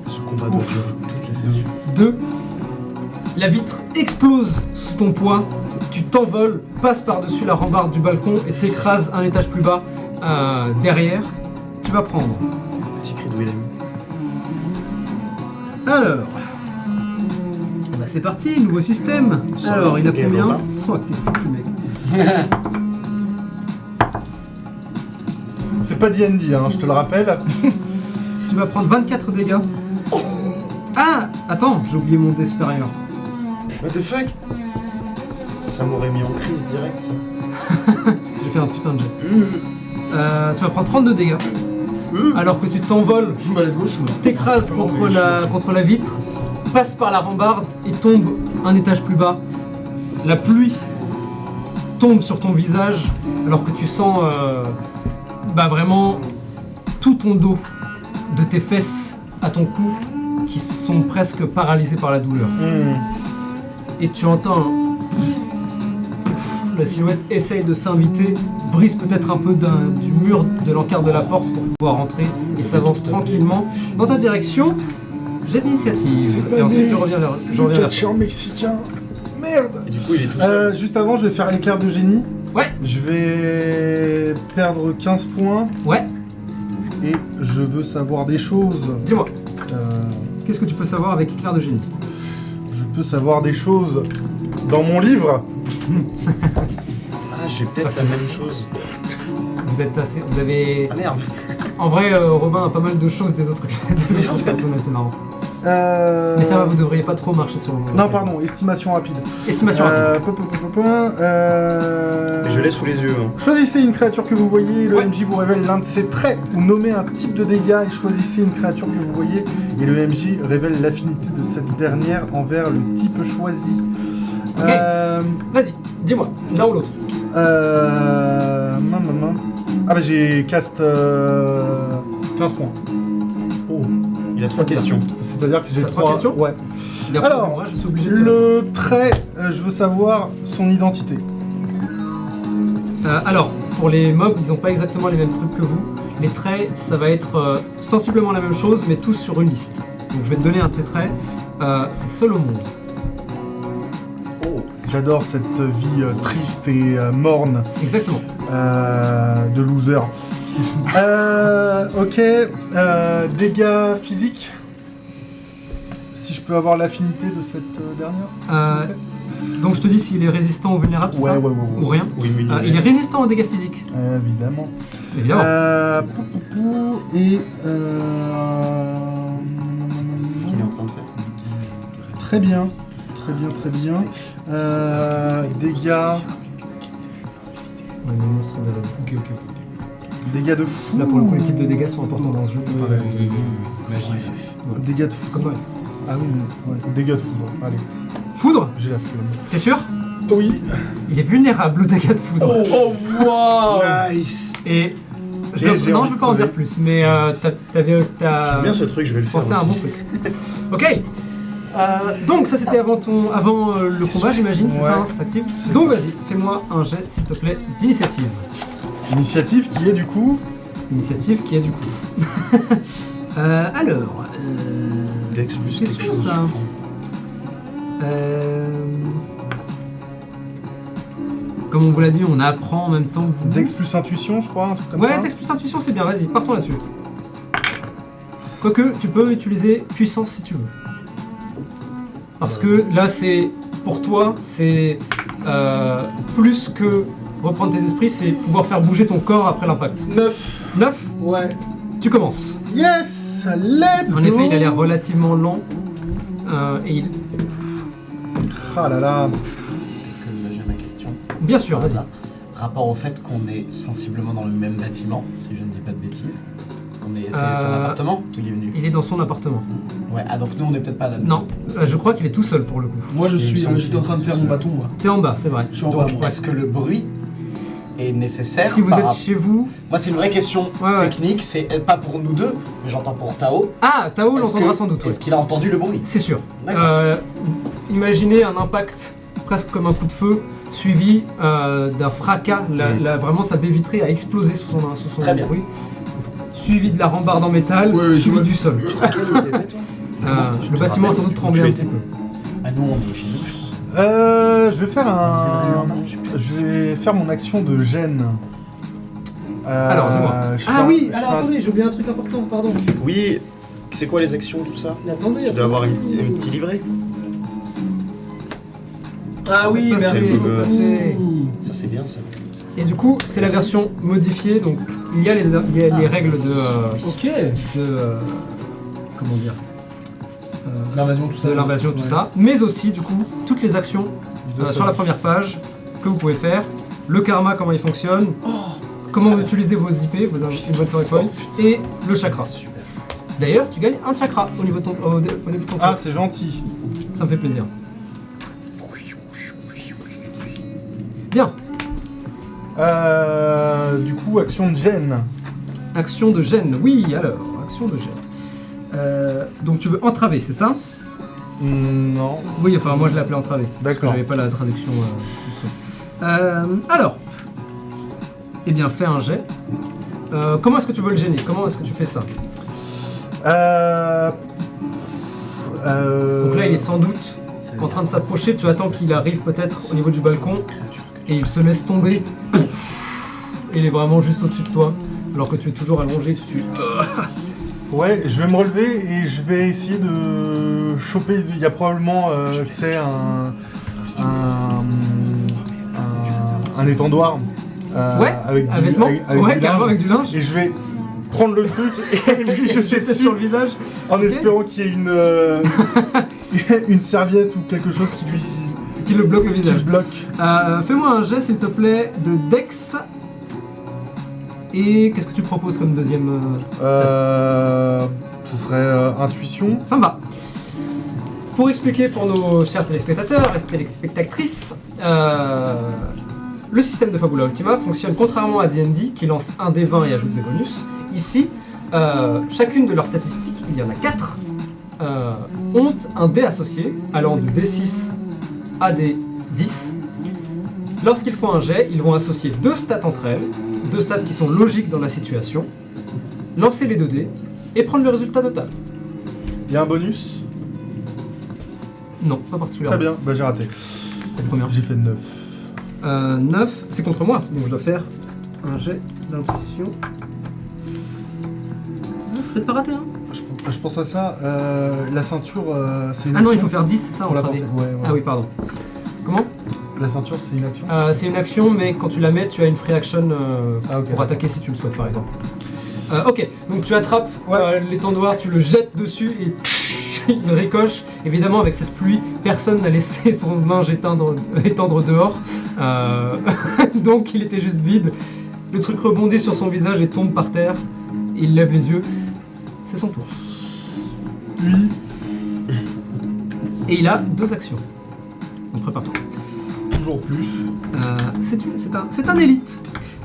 Ce combat doit durer toute la session. 2. La vitre explose sous ton poids. Tu t'envoles, passes par-dessus la rambarde du balcon et t'écrases un étage plus bas derrière. Tu vas prendre. Petit cri de Willem. Alors. Bah c'est parti, nouveau système. Alors, il a Ok, combien? Robin. Oh, t'es foutu, mec. C'est pas D&D, hein, je te le rappelle. Tu vas prendre 24 dégâts. Ah, attends, j'ai oublié mon dé supérieur. What the fuck? Ça m'aurait mis en crise direct, ça. J'ai fait un putain de jet. Tu vas prendre 32 dégâts. Alors que tu t'envoles, Bah, let's go, je suis là. t'écrases contre la vitre, passe par la rambarde et tombe un étage plus bas. La pluie tombe sur ton visage alors que tu sens vraiment tout ton dos, de tes fesses à ton cou, qui sont presque paralysés par la douleur. Et tu entends un la silhouette essaye de s'inviter, brise peut-être un peu du mur de l'encart de la porte pour pouvoir rentrer et s'avance tranquillement dans ta direction. J'ai d'initiative. Et ensuite je reviens vers toi. catcheur mexicain. Merde. Et du coup, il est tout seul. Juste avant, je vais faire l'éclair de génie. Ouais, Je vais perdre 15 points ouais, et je veux savoir des choses. dis-moi, Euh, qu'est-ce que tu peux savoir avec éclair de génie? je peux savoir des choses dans mon livre. Ah, j'ai peut-être la même chose. Vous avez... Ah merde. En vrai, Robin a pas mal de choses des autres personnages, c'est marrant. Mais ça va, vous devriez pas trop marcher sur le... Non, pardon, estimation rapide. Estimation rapide. Mais je l'ai sous les yeux. Hein. Choisissez une créature que vous voyez, le Ouais. MJ vous révèle l'un de ses traits ou nommez un type de dégâts et choisissez une créature que vous voyez et le MJ révèle l'affinité de cette dernière envers le type choisi. Ok. Vas-y, dis-moi, l'un ou l'autre. Ah bah j'ai cast 15 points. Oh, il a 3 questions. C'est-à-dire que j'ai T'as 3 3 questions Ouais. Il a Alors, pas moi, je suis obligé de tirer. Le trait, je veux savoir son identité. Alors, pour les mobs, ils n'ont pas exactement les mêmes trucs que vous. Les traits, ça va être sensiblement la même chose, mais tous sur une liste. Donc je vais te donner un de ces traits. c'est seul au monde. J'adore cette vie triste et morne Exactement. de loser. Ok, dégâts physiques. Si je peux avoir l'affinité de cette dernière. Donc je te dis s'il est résistant ou vulnérable, c'est Ouais, ça ouais. Ou rien. Oui, immunisé. Il est résistant aux dégâts physiques. Évidemment. Évidemment. Et C'est ce qu'il est en train de faire. très bien. Dégâts. Ouais, les monstres de résistance. Dégâts de fou. Là pour le coup, les types de dégâts sont importants dans ce jeu. Magie. Dégâts de fou. Comme ouais. Ah oui, ouais. Dégâts de foudre. Allez, Foudre. j'ai la flemme. T'es sûr? Oui. Il est vulnérable aux dégâts de foudre. Oh wow. Nice. Et je Et veux, j'ai non, envie je veux de pas en crever. dire plus, mais t'as J'aime bien ce truc, je vais le faire pensé à un aussi. bon truc. Ok. Donc ça c'était avant le combat, j'imagine, c'est Ouais. ça, hein, ça s'active. C'est Donc ça. vas-y, fais-moi un jet, s'il te plaît, d'initiative. Initiative qui est du coup. Initiative qui est du coup. Alors. Dex plus Qu'est-ce quelque que chose. ça je crois. Comme on vous l'a dit, on apprend en même temps que vous. Dex plus intuition, je crois, un truc comme ça. Ouais, Dex plus intuition, c'est bien, vas-y, partons là-dessus. Quoique, tu peux utiliser puissance si tu veux. Parce que là, c'est. Pour toi, c'est. Plus que reprendre tes esprits, c'est pouvoir faire bouger ton corps après l'impact. 9. 9, Ouais. tu commences. Yes. Let's En go. effet, il a l'air relativement lent. Et il. Ah là là. Est-ce que là j'ai ma question? Bien sûr, vas-y. Rapport au fait qu'on est sensiblement dans le même bâtiment, si je ne dis pas de bêtises. C'est son appartement où il est venu. Il est dans son appartement. Ouais, ah donc nous on est peut-être pas là. Non, je crois qu'il est tout seul pour le coup. Moi je Il me suis, semble j'étais en train de faire mon bâton moi. C'est en bas, c'est vrai. Je suis en bas Donc moi. est-ce que le bruit est nécessaire Si vous par êtes rapport- chez vous. Moi c'est une vraie question Ouais, ouais. technique, c'est pas pour nous deux, mais j'entends pour Tao. Ah, Tao Est-ce l'entendra que- sans doute. Ouais. Est-ce qu'il a entendu le bruit? C'est sûr. D'accord. Imaginez un impact presque comme un coup de feu, suivi d'un fracas. Vraiment, sa baie vitrée a explosé sous son Très bien. bruit. Suivi de la rambarde en métal, Ouais, ouais, je suivi vois. du sol. Le bâtiment a sans doute tremblé un petit peu. Ah nous on est chez nous, je pense. Je vais faire Je vais faire mon action de gêne. Alors, dis-moi. je fais Ah un- oui, je alors fais un- attendez, j'ai oublié un truc important, pardon. Oui, c'est quoi les actions, tout ça? Mais attendez. Tu dois avoir un petit livret. Ah oui, Passez, merci. vous passez. Ça, c'est bien, ça. Et du coup, c'est la version modifiée, donc il y a les règles Ok. comment dire L'invasion, tout ça. de l'invasion, tout Ouais. ça, mais aussi du coup toutes les actions sur la première page que vous pouvez faire, le karma, comment il fonctionne, comment vous utilisez vos IP, vos inventory points, et le chakra. Super. D'ailleurs, tu gagnes un chakra au niveau de ton, au début de ton Ah, tour. c'est gentil. Ça me fait plaisir. Bien, Du coup, action de gêne. action de gêne, oui, alors, action de gêne. Donc tu veux entraver, c'est ça? Non. Oui, enfin moi je l'ai appelé entravé. Parce que D'accord. j'avais pas la traduction du truc. Alors, eh bien fais un jet. Comment est-ce que tu veux le gêner? Comment est-ce que tu fais ça? Donc là il est sans doute en train de s'approcher, tu attends qu'il arrive peut-être au niveau du balcon et il se laisse tomber. Et il est vraiment juste au-dessus de toi, alors que tu es toujours allongé, tu... Ouais, je vais me relever et je vais essayer de choper. Il y a probablement, tu sais, un étendoir. Ouais, avec un vêtement, avec ouais, du carrément linge. avec du linge. Et je vais prendre le truc et lui jeter Jeter dessus sur le visage. en Ok. espérant qu'il y ait une serviette ou quelque chose qui lui Qui le bloque le qui le visage. bloque. Fais-moi un jet s'il te plaît de Dex. Et qu'est-ce que tu proposes comme deuxième stat? Ce serait intuition. Ça me va. Pour expliquer pour nos chers téléspectateurs et téléspectatrices, le système de Fabula Ultima fonctionne contrairement à D&D qui lance un dé 20 et ajoute des bonus. Ici, chacune de leurs statistiques, il y en a 4, ont un dé associé allant de D6 à D10. Lorsqu'ils font un jet, ils vont associer 2 stats entre elles, 2 stats qui sont logiques dans la situation, lancer les 2 dés et prendre le résultat total. Il y a un bonus. Non, pas particulièrement. Très bien, bah j'ai raté. Combien J'ai fait 9. 9, c'est contre moi, donc je dois faire un jet d'intuition. Ça peut pas rater, hein. Je pense à ça, la ceinture, c'est une Ah action. non, il faut faire 10, c'est ça pour en la 3D. porter. Ouais. Ah oui, pardon. Comment La ceinture, c'est une action. C'est une action, mais quand tu la mets, tu as une free action Ok. pour attaquer si tu le souhaites, par exemple. Ok, donc tu attrapes Ouais. l'étendoir, tu le jettes dessus et il ricoche. Évidemment, avec cette pluie, personne n'a laissé son linge étendre dehors. Donc il était juste vide. Le truc rebondit sur son visage et tombe par terre. Il lève les yeux. C'est son tour. Lui, Et il a 2 actions. Donc prépare-toi. toujours plus. C'est un élite.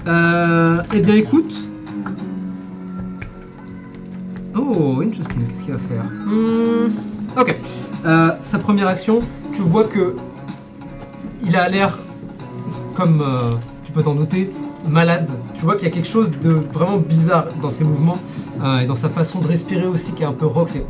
Eh bien écoute. Oh, interesting. Qu'est-ce qu'il va faire? Ok. Sa première action, tu vois que il a l'air, comme tu peux t'en douter, malade. Tu vois qu'il y a quelque chose de vraiment bizarre dans ses mouvements et dans sa façon de respirer aussi qui est un peu rock. C'est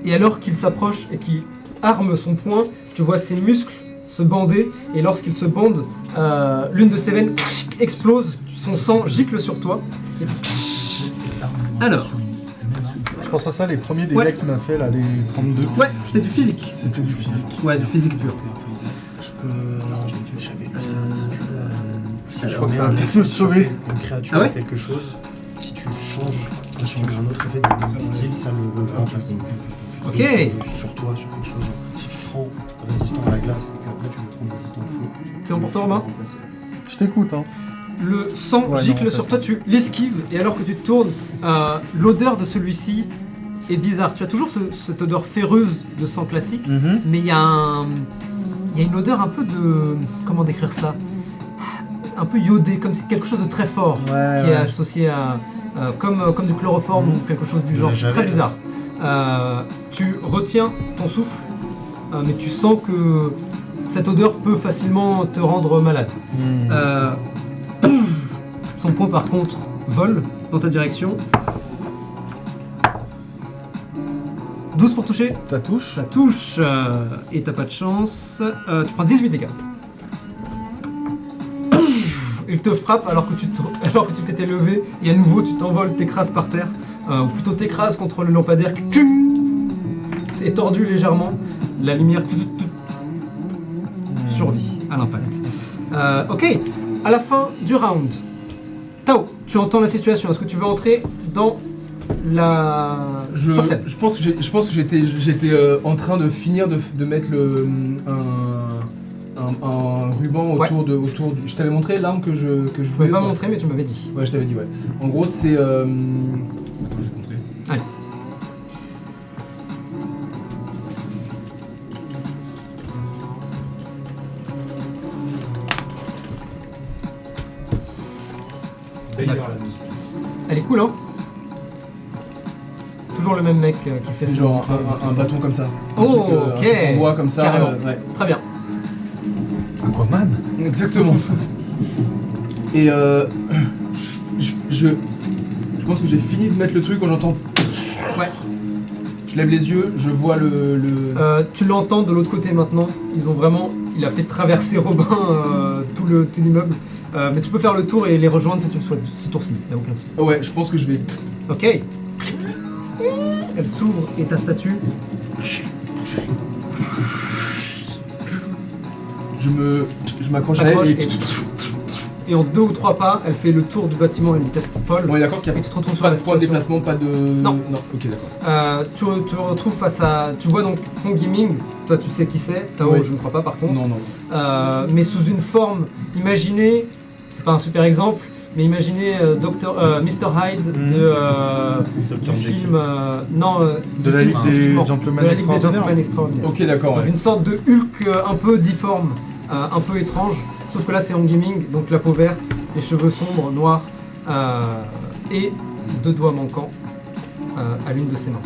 et alors qu'il s'approche et qu'il arme son poing, tu vois ses muscles se bander et lorsqu'il se bande, l'une de ses veines explose, son sang gicle sur toi. Et alors, Je pense à ça, les premiers dégâts Ouais. qu'il m'a fait, là, les 32. ouais, c'était du physique. C'était du physique. Ouais, du physique pur. Je crois que ça va peut-être me sauver. Une créature Ah ouais ou quelque chose, si tu changes, un autre effet de même style, ça le remplace. Ok. Sur toi, sur quelque chose. Si tu te rends résistant à la glace et qu'après tu veux te rendre résistant au feu. C'est bon pour toi, Romain? Je t'écoute, hein. Le sang Ouais, gicle non, en sur fait. toi, tu l'esquives et alors que tu te tournes, l'odeur de celui-ci est bizarre. Tu as toujours cette odeur féreuse de sang classique, mais il y a une odeur un peu de... Comment décrire ça? Un peu iodé, comme si quelque chose de très fort Ouais, qui est ouais. associé à... comme du chloroforme ou quelque chose du genre. la C'est très javel. bizarre. Tu retiens ton souffle, mais tu sens que cette odeur peut facilement te rendre malade. Pouf. Son poing par contre vole dans ta direction. 12 pour toucher, Ça touche. ça touche et t'as pas de chance. Tu prends 18 dégâts. Pouf. Il te frappe alors que tu t'étais levé et à nouveau tu t'envoles, t'écrases par terre. Ou plutôt t'écrases contre le lampadaire qui est tordu légèrement. La lumière survit à l'impact. Ok, à la fin du round, Tao, tu entends la situation. Est-ce que tu veux entrer dans la sur scène? Je pense que j'étais en train de finir de mettre un ruban Ouais. autour du. Je t'avais montré l'arme que je Je voulais pouvais pas ouais. montrer, mais tu m'avais dit. Ouais, je t'avais dit, ouais. En gros, c'est. Attends, je vais te montrer. Allez. D'ailleurs, la musique. Elle est cool, hein? Toujours le même mec qui fait C'est ce genre un bâton comme ça. Oh, Un truc, un ok. truc en bois comme ça. Carrément. Ouais. Très bien. Aquaman. Exactement. Et je pense que j'ai fini de mettre le truc quand j'entends. Ouais. Je lève les yeux, je vois le. Tu l'entends de l'autre côté maintenant. Il a fait traverser Robin tout l'immeuble. Mais tu peux faire le tour et les rejoindre si tu le souhaites, ce tour-ci. Y a aucun souci. Ouais, je pense que je vais. Ok. Elle s'ouvre et ta statue. Je m'accroche à elle Accroche et. et en 2 ou 3 pas, elle fait le tour du bâtiment à une vitesse folle. On est d'accord qu'il y Et a tu te retrouves sur pas la de point de situation. déplacement, pas de. Non. ok, d'accord. Tu te retrouves face à. Tu vois donc Hong Yiming, toi tu sais qui c'est, Tao Oui. je ne crois pas par contre. Non, non. Mais sous une forme, imaginez, c'est pas un super exemple, mais imaginez Mr. Hyde du Dr. film. De la Ligue des Gentlemen de la Ligue des Extraordinaires. Gentlemen Extraordinaires. Ok, d'accord, Donc ouais. une sorte de Hulk un peu difforme, un peu étrange, sauf que là c'est Hong Yiming, donc la peau verte, les cheveux sombres, noirs, et 2 doigts manquants à l'une de ses mains.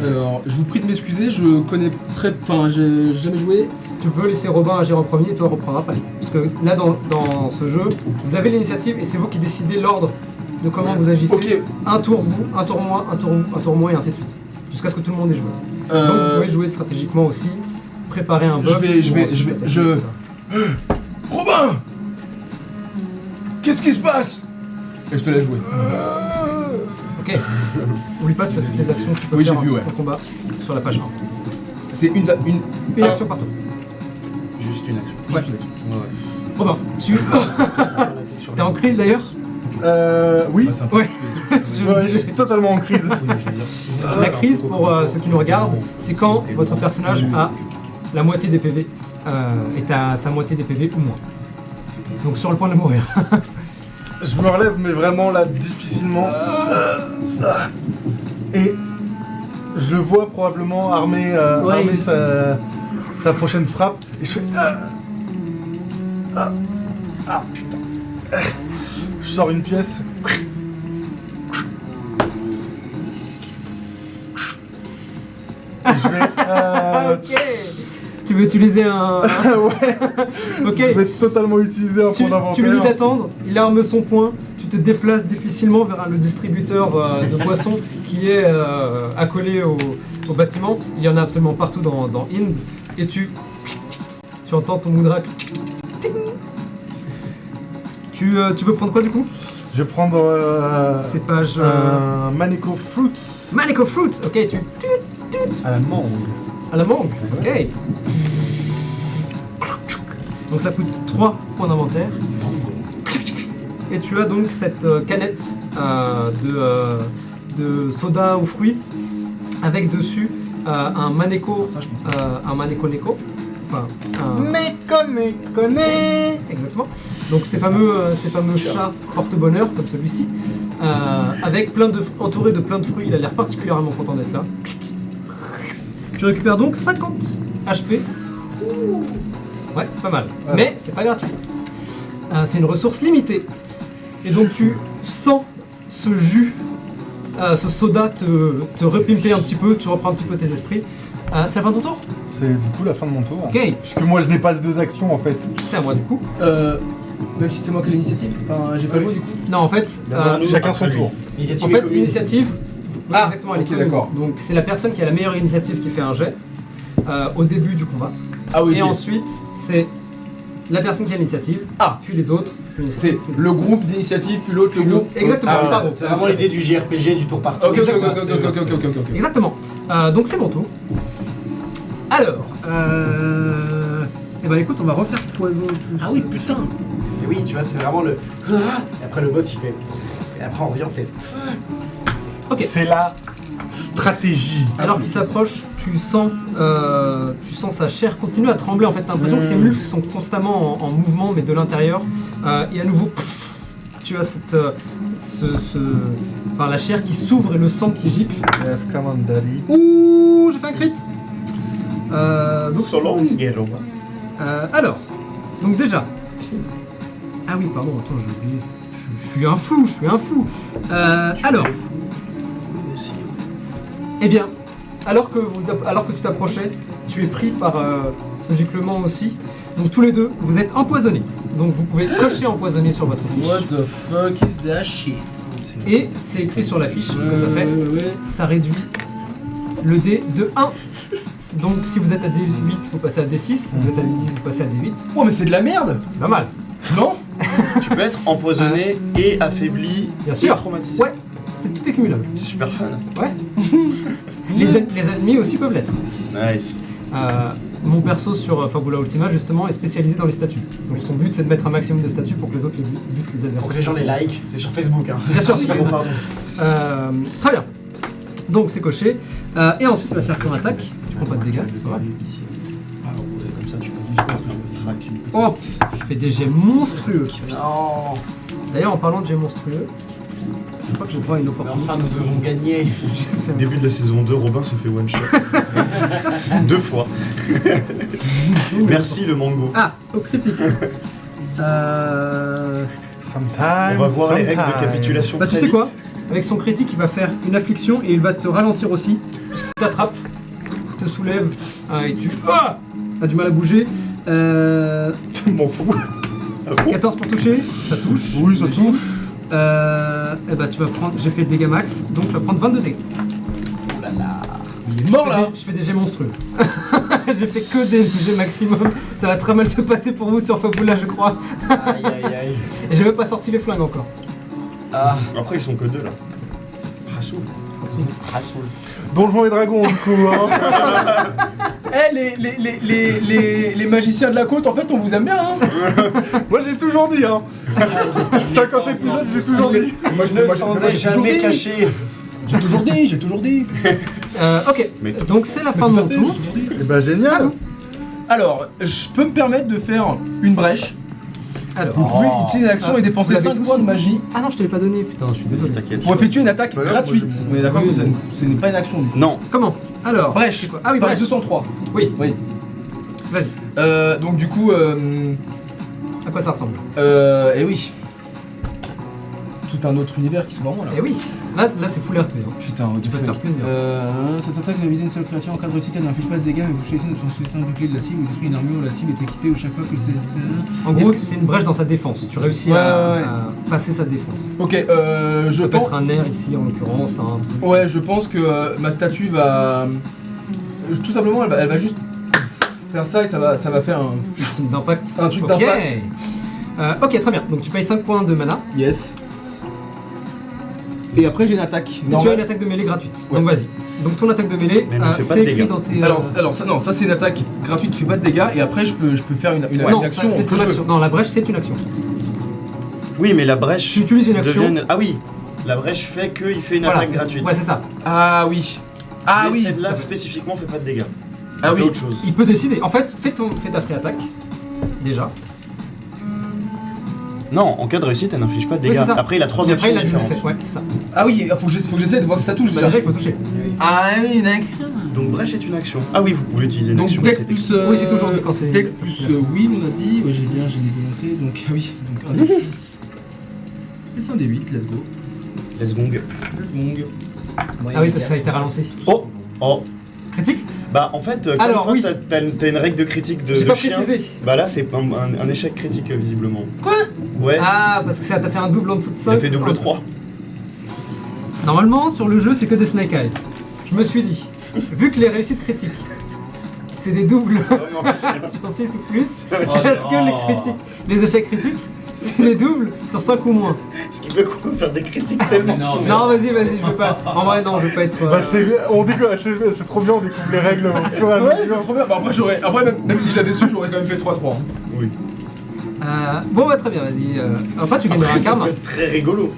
Alors, je vous prie de m'excuser, je connais très. Enfin, j'ai jamais joué. Tu peux laisser Robin agir en premier et toi reprendre après. Parce que là dans ce jeu, vous avez l'initiative et c'est vous qui décidez l'ordre de comment vous agissez. Ok. Un tour vous, un tour moi, un tour vous, un tour moi et ainsi de suite. Jusqu'à ce que tout le monde ait joué. Donc vous pouvez jouer stratégiquement aussi, préparer un buff. Robin! Qu'est-ce qui se passe? Et je te laisse jouer. Ok. Oublie pas, tu as toutes les actions que tu peux Oui, faire j'ai vu, ouais. au combat sur la page 1. C'est une Une action par tour. Juste une action. Ouais. Ouais. Robin, tu... T'es en crise d'ailleurs? Oui. Bah, c'est un peu Ouais. Ouais, je suis totalement en crise. La crise, pour ceux qui nous regardent, c'est quand votre personnage a la moitié des PV et t'as sa moitié des PV ou moins. Donc sur le point de mourir. Je me relève, mais vraiment là, difficilement. Et je vois probablement armer sa prochaine frappe. Et je fais. Putain. Je sors une pièce. Et je vais. Ok. Tu veux utiliser un... Ouais. Ok. Je vais totalement utiliser un point d'inventaire. Tu lui dis d'attendre, il arme son poing, tu te déplaces difficilement vers le distributeur de boissons qui est accolé au bâtiment. Il y en a absolument partout dans Ind. Et tu entends ton moudrak. Tu veux prendre quoi du coup? Je vais prendre. C'est page... Un Maneko Fruits Manico Fruit. Ok, tu... à la mangue. À la mangue. Ok. Donc ça coûte 3 points d'inventaire. Et tu as donc cette canette de soda aux fruits avec dessus un Maneko Neko. Enfin, Méconne. exactement. Donc ces fameux chats porte-bonheur comme celui-ci, avec entouré de plein de fruits. Il a l'air particulièrement content d'être là. Tu récupères donc 50 HP. Ouais, c'est pas mal. Ouais. Mais c'est pas gratuit. C'est une ressource limitée. Et donc tu sens ce jus, ce soda te repimper un petit peu, tu reprends un petit peu tes esprits. C'est la fin de ton tour? C'est du coup la fin de mon tour. Ok, Puisque moi je n'ai pas de 2 actions en fait. c'est à moi du coup. Même si c'est moi qui ai l'initiative, enfin j'ai pas joué du coup. Non, en fait, Chacun son tour. L'initiative en est fait commune. l'initiative, Ah, exactement, elle est ok, commune. d'accord. Donc c'est la personne qui a la meilleure initiative qui fait un jet au début du combat. Ah oui, Et ok. ensuite, c'est la personne qui a l'initiative, puis les autres. puis C'est le groupe d'initiative, puis l'autre, le groupe. Exactement, Ah, c'est ouais. pas bon. C'est vraiment l'idée du JRPG, du tour par tour. Ok, ok. Exactement. Donc c'est mon tour. Alors, eh ben écoute, on va refaire poison. Ah oui, putain. Et oui, tu vois, c'est vraiment le. Et après le boss il fait. Et après on revient, on fait. Ok. C'est la stratégie. Alors qu'il s'approche, tu sens sa chair continuer à trembler. En fait, t'as l'impression que ses muscles sont constamment en mouvement, mais de l'intérieur. Et à nouveau, tu as enfin la chair qui s'ouvre et le sang qui gicle. Yes, come on, daddy. Ouh, j'ai fait un crit. Donc, alors, donc déjà. Ah oui, pardon, attends, j'ai oublié. Je suis un fou. Alors. Eh bien, alors que tu t'approchais, tu es pris par ce giclement aussi. Donc tous les deux, vous êtes empoisonnés. Donc vous pouvez cocher empoisonné sur votre fiche. What the fuck is that shit? Et c'est écrit sur la fiche ce que ça fait. Ça réduit le dé de 1. Donc si vous êtes à D8, vous passez à D6. Si vous êtes à D10, vous passez à D8. Oh, mais c'est de la merde! C'est pas mal. Non? Tu peux être empoisonné et affaibli Bien sûr. et traumatisé. Ouais, c'est tout est cumulable. C'est super fun. Ouais. les ennemis aussi peuvent l'être. Nice. Mon perso sur Fabula Ultima justement est spécialisé dans les statuts. Donc son but c'est de mettre un maximum de statuts pour que les autres butent les adversaires. Pour que les gens les like, c'est sur Facebook. Hein. Bien sûr, Ah, bon, pardon. très bien. Donc c'est coché. Et ensuite il va faire son attaque. Tu prends pas de dégâts, c'est pas mal. Comme ça, tu peux. Je pense que je vais craquer. Oh, je fais des jets monstrueux. Non. D'ailleurs en parlant de jets monstrueux, je crois que j'ai droit à une Mais opportunité. enfin, nous devons gagner. Début de la saison 2, Robin se fait one shot. 2 fois. Merci le mango. Ah, au critique. Sometime. On va voir les règles de capitulation. Bah tu très sais quoi? vite. Avec son critique, il va faire une affliction et il va te ralentir aussi. Puisqu'il t'attrape, te soulève et tu as du mal à bouger. Je m'en fous. 14 pour toucher, ça touche. Oui, ça touche. Eh ben tu vas prendre. J'ai fait le dégâts max, donc tu vas prendre 22 dégâts. Il est mort là. Je fais des jets monstrueux. J'ai fait que des jets maximum. Ça va très mal se passer pour vous sur Fabula, je crois. Aïe aïe aïe. Et j'ai même pas sorti les flingues encore. Ah, Après, ils sont que 2 là. Rasoul. Rasoul. Donjons et Dragons, du coup. Hein. Eh les magiciens de la côte, en fait, on vous aime bien, hein. Moi, j'ai toujours dit, hein. 50 épisodes, j'ai toujours dit. Moi, Ne s'en est jamais caché. J'ai toujours dit. Ok, Mais donc c'est la fin de mon tour. Eh bah, génial. Alors, je peux me permettre de faire une brèche. Alors, Vous pouvez utiliser une action et dépenser vous l'avez 5 tous points de magie ah non, je te l'ai pas donné, putain, je suis désolé. T'inquiète. pour effectuer une attaque Bah là, moi, gratuite. j'ai mon- On est d'accord Oui, que oui. ce n'est pas une action. Non, Comment Alors, Brèche. c'est quoi Ah oui, Par brèche. 203. Oui, Oui. vas-y. Donc du coup, À quoi ça ressemble eh oui. Tout un autre univers qui s'ouvre à moi là. Eh oui, là c'est full RP. Hein. Putain, Tu peux te faire plaisir. Cette attaque va viser une seule créature en cas de réussite, elle n'inflige pas de dégâts, mais vous choisissez notre soutien de clé de la cible ou détruit une armure, la cible est équipée ou chaque fois que c'est. En gros, c'est une brèche dans sa défense. Tu réussis Ouais, à, ouais. à passer sa défense. Ok, je Ça peut pense. être un air ici en l'occurrence. Un... Ouais, je pense que ma statue va. Tout simplement, elle va juste faire ça et ça va faire un. truc d'impact. Un truc Ok. d'impact. Ok, très bien. Donc tu payes 5 points de mana. Yes. Et après, j'ai une attaque. Et tu as une attaque de mêlée gratuite. Ouais. Donc vas-y. Donc ton attaque de mêlée, Mais elle ne fait pas c'est de écrit dégâts. dans tes. Alors ça, non, ça c'est une attaque gratuite qui fait pas de dégâts et après je peux faire une non, action. c'est que une je veux. action. Non, la brèche, c'est une action. oui, mais la brèche Tu utilises une action. devient Ah oui, la brèche fait qu'il fait une Voilà, attaque gratuite. Ouais, c'est ça. Ah oui. Ah mais oui. celle-là spécifiquement fait pas de dégâts. Ah Elle fait oui. autre chose. Il peut décider. En fait, fais ta free attaque. Déjà. Non, en cas de réussite, elle n'inflige pas de Oui, dégâts. c'est ça. Après, il a 3 Et options après, il a des différentes. effets. Ouais, c'est ça. Ah oui, faut que j'essaie de voir si ça touche. Bah, déjà. déjà, il faut toucher. Ah oui, d'accord. Donc brèche est une action. Ah oui, vous pouvez utiliser une Donc action. mais texte c'est plus. Oui, c'est toujours dit quand c'est- Texte plus oui, on a dit. Ouais, j'ai les volontés. Donc ah oui, donc un des 6. Plus un des 8, let's go. Let's gong. Let's go. Ah oui, parce que ça a été ralancé. Oh Oh Critique Bah en fait, comme Alors, toi oui. t'as une règle de critique de J'ai pas chien, précisé. bah là c'est un échec critique visiblement. Quoi Ouais, Ah, parce que ça t'a fait un double en dessous de 5. il a fait double 3. Normalement, sur le jeu, c'est que des Snake Eyes. Je me suis dit, vu que les réussites critiques, c'est des doubles sur 6 ou plus, est-ce que les critiques, les échecs critiques, c'est des doubles sur 5 ou moins? Ce qui fait qu'on peut faire des critiques tellement souvent. Non, vas-y, je veux pas. En vrai, non, je veux pas être. Bah, c'est trop bien, on découvre les règles au fur et à Ouais, c'est mesure. trop bien. Bah, après, même si je l'avais su, j'aurais quand même fait 3-3. Oui. Bon, bah très bien, vas-y. Enfin, tu gagneras Après, un ça peut karma. être très rigolo.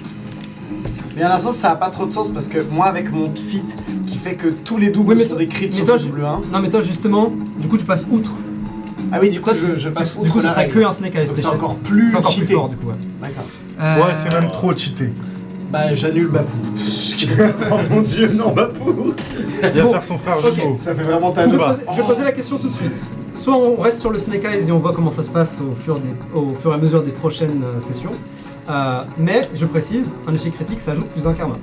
Mais à l'instant, ça a pas trop de sens parce que moi, avec mon feat qui fait que tous les doubles Oui, mais sont toi- des crits mais sur toi, le double 1. Non, mais toi, justement, du coup, tu passes outre. Ah oui, du coup, Toi, je passe du outre coup, ce la serait règle. que un Snake Eyes. Donc c'est d'échec. encore plus C'est encore plus cheaté. fort, du coup. Ouais. D'accord. Ouais, c'est même trop cheaté. Bah, j'annule Bapou. Oh mon dieu, non, Bapou. Il va Bon, faire son frère ok. jumeau. Ça fait vraiment Je vais, ta poser, je vais poser la question tout de suite. Soit on reste sur le Snake Eyes et on voit comment ça se passe au fur et à mesure des prochaines sessions. Mais je précise, un échec critique ça ajoute plus un karma.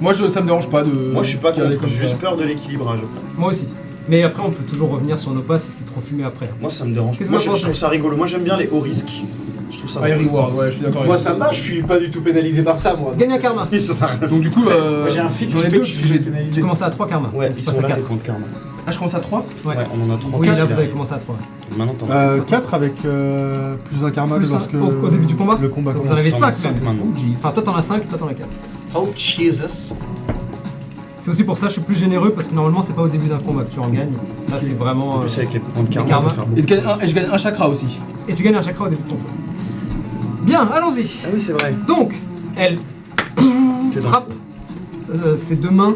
Moi, ça me dérange pas de. Moi je suis pas garder contre, comme j'ai ça. juste peur de l'équilibrage. Moi aussi. Mais après on peut toujours revenir sur nos pas si c'est trop fumé après. Moi ça me dérange. Qu'est-ce Moi que je vous en trouve ça rigolo. Moi j'aime bien les hauts risques. Je trouve ça High rigolo. reward, ouais, je suis d'accord avec Moi, toi. ça me va, je suis pas du tout pénalisé par ça, moi. Gagne un karma. Ils sont rien à Donc, du coup, Moi, j'ai un feat j'en qui ai fait deux, que je parce suis que j'ai. Tu pénalisé. commences à 3 karma. Ouais, Tu ils passes sont à là 4. les comptes karma. Ah, je commence à 3. Ouais. Ouais, on en a 3. Oui, là vous avez commencé à 3. Maintenant t'en as. 4 avec plus un karma Plus un- lorsque au début du combat le combat Donc vous commence. en avez T'en 5 as 5 maintenant. Oh, jeez. Enfin toi t'en as 5, toi t'en as 4. Oh, Jesus. C'est aussi pour ça que je suis plus généreux parce que normalement c'est pas au début d'un combat que tu en gagnes. Là c'est vraiment. En plus avec les points de karma, karma. on peut faire beaucoup. Et je gagne un chakra aussi. Et tu gagnes un chakra au début de ton combat. Bien, allons-y. Ah oui c'est vrai. Donc, elle frappe ses deux mains,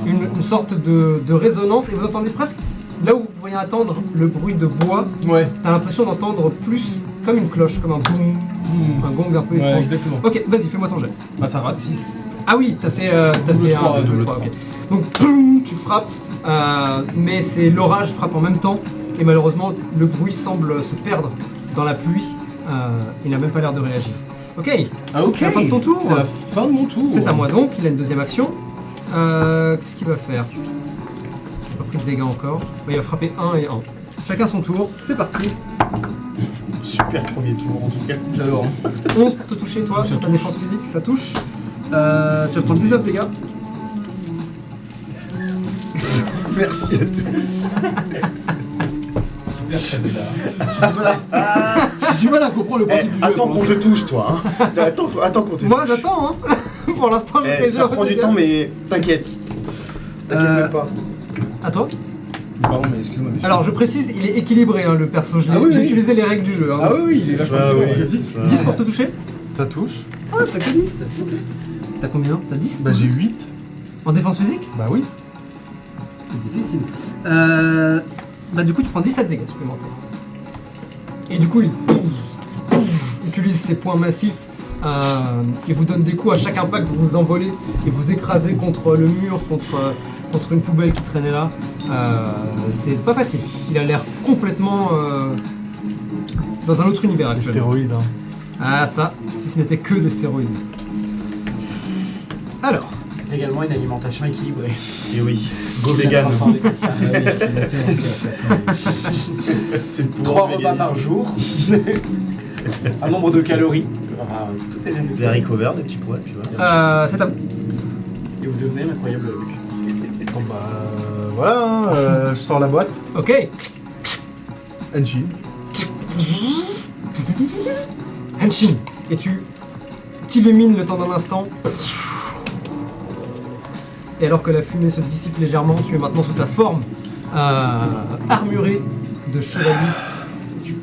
une sorte de résonance, et vous entendez presque, là où vous pourriez attendre le bruit de bois, Ouais. t'as l'impression d'entendre plus comme une cloche, comme un boum, un gong un peu Ouais, étrange. exactement. Ok, vas-y, fais-moi ton jet. Bah, ça rate 6. Ah oui, t'as fait Double un, trois, deux, double trois, trois. ok. Donc, boum, tu frappes, mais c'est l'orage frappe en même temps, et malheureusement, le bruit semble se perdre dans la pluie. Il n'a même pas l'air de réagir. Ok, Ah, ok. c'est la fin de ton tour. C'est la fin de mon tour. C'est à moi donc, il a une deuxième action. Qu'est-ce qu'il va faire? J'ai pas pris de dégâts encore. Bah, il va frapper 1 et 1. Chacun son tour, c'est parti. Super premier tour en tout cas. J'adore. 11 pour te toucher, toi, sur ta défense physique, ça touche. Tu vas prendre 19 dégâts. Merci à tous. Super celle-là. J'ai du mal à comprendre le principe du jeu. Attends qu'on te touche toi. Hein. Attends qu'on te touche. Moi, j'attends, hein. Pour l'instant, je fais Ça zéro prend du dégâts. temps mais t'inquiète. T'inquiète même pas. À toi. Pardon, mais excuse-moi. mais- Alors, je précise, il est équilibré, hein, le perso. Ah oui, J'ai oui. utilisé les règles du jeu. Hein. Ah oui, il est vachement Ça, équilibré. oui, 10. ça. 10 pour te toucher. Ça touche. Ah, t'as que 10. ça touche. T'as combien? T'as 10? Bah j'ai 8. En défense physique? Bah oui. C'est difficile. Bah du coup tu prends 17 dégâts supplémentaires. Et du coup il utilise ses poings massifs et vous donne des coups à chaque impact, vous vous envolez et vous écrasez contre le mur, contre une poubelle qui traînait là. C'est pas facile. Il a l'air complètement dans un autre univers Les actuellement. stéroïdes. Hein. Ah ça, si ce n'était que des stéroïdes. Alors, C'est également une alimentation équilibrée. Et oui. Go Qui l'a vegan. transcendé comme ça. Ah oui, je te laissais aussi. C'est pour 3 repas par jour. Un nombre de calories. Ah, tout est bien. Des haricots verts, des petits pois, puis voilà. c'est à vous. Et vous devenez l'incroyable Hulk. Bon bah voilà, hein, je sors la boîte. Ok. Henshin. Henshin. Et tu t'illumines le temps d'un instant. Et alors que la fumée se dissipe légèrement, tu es maintenant sous ta forme armurée de chevalier. Tu-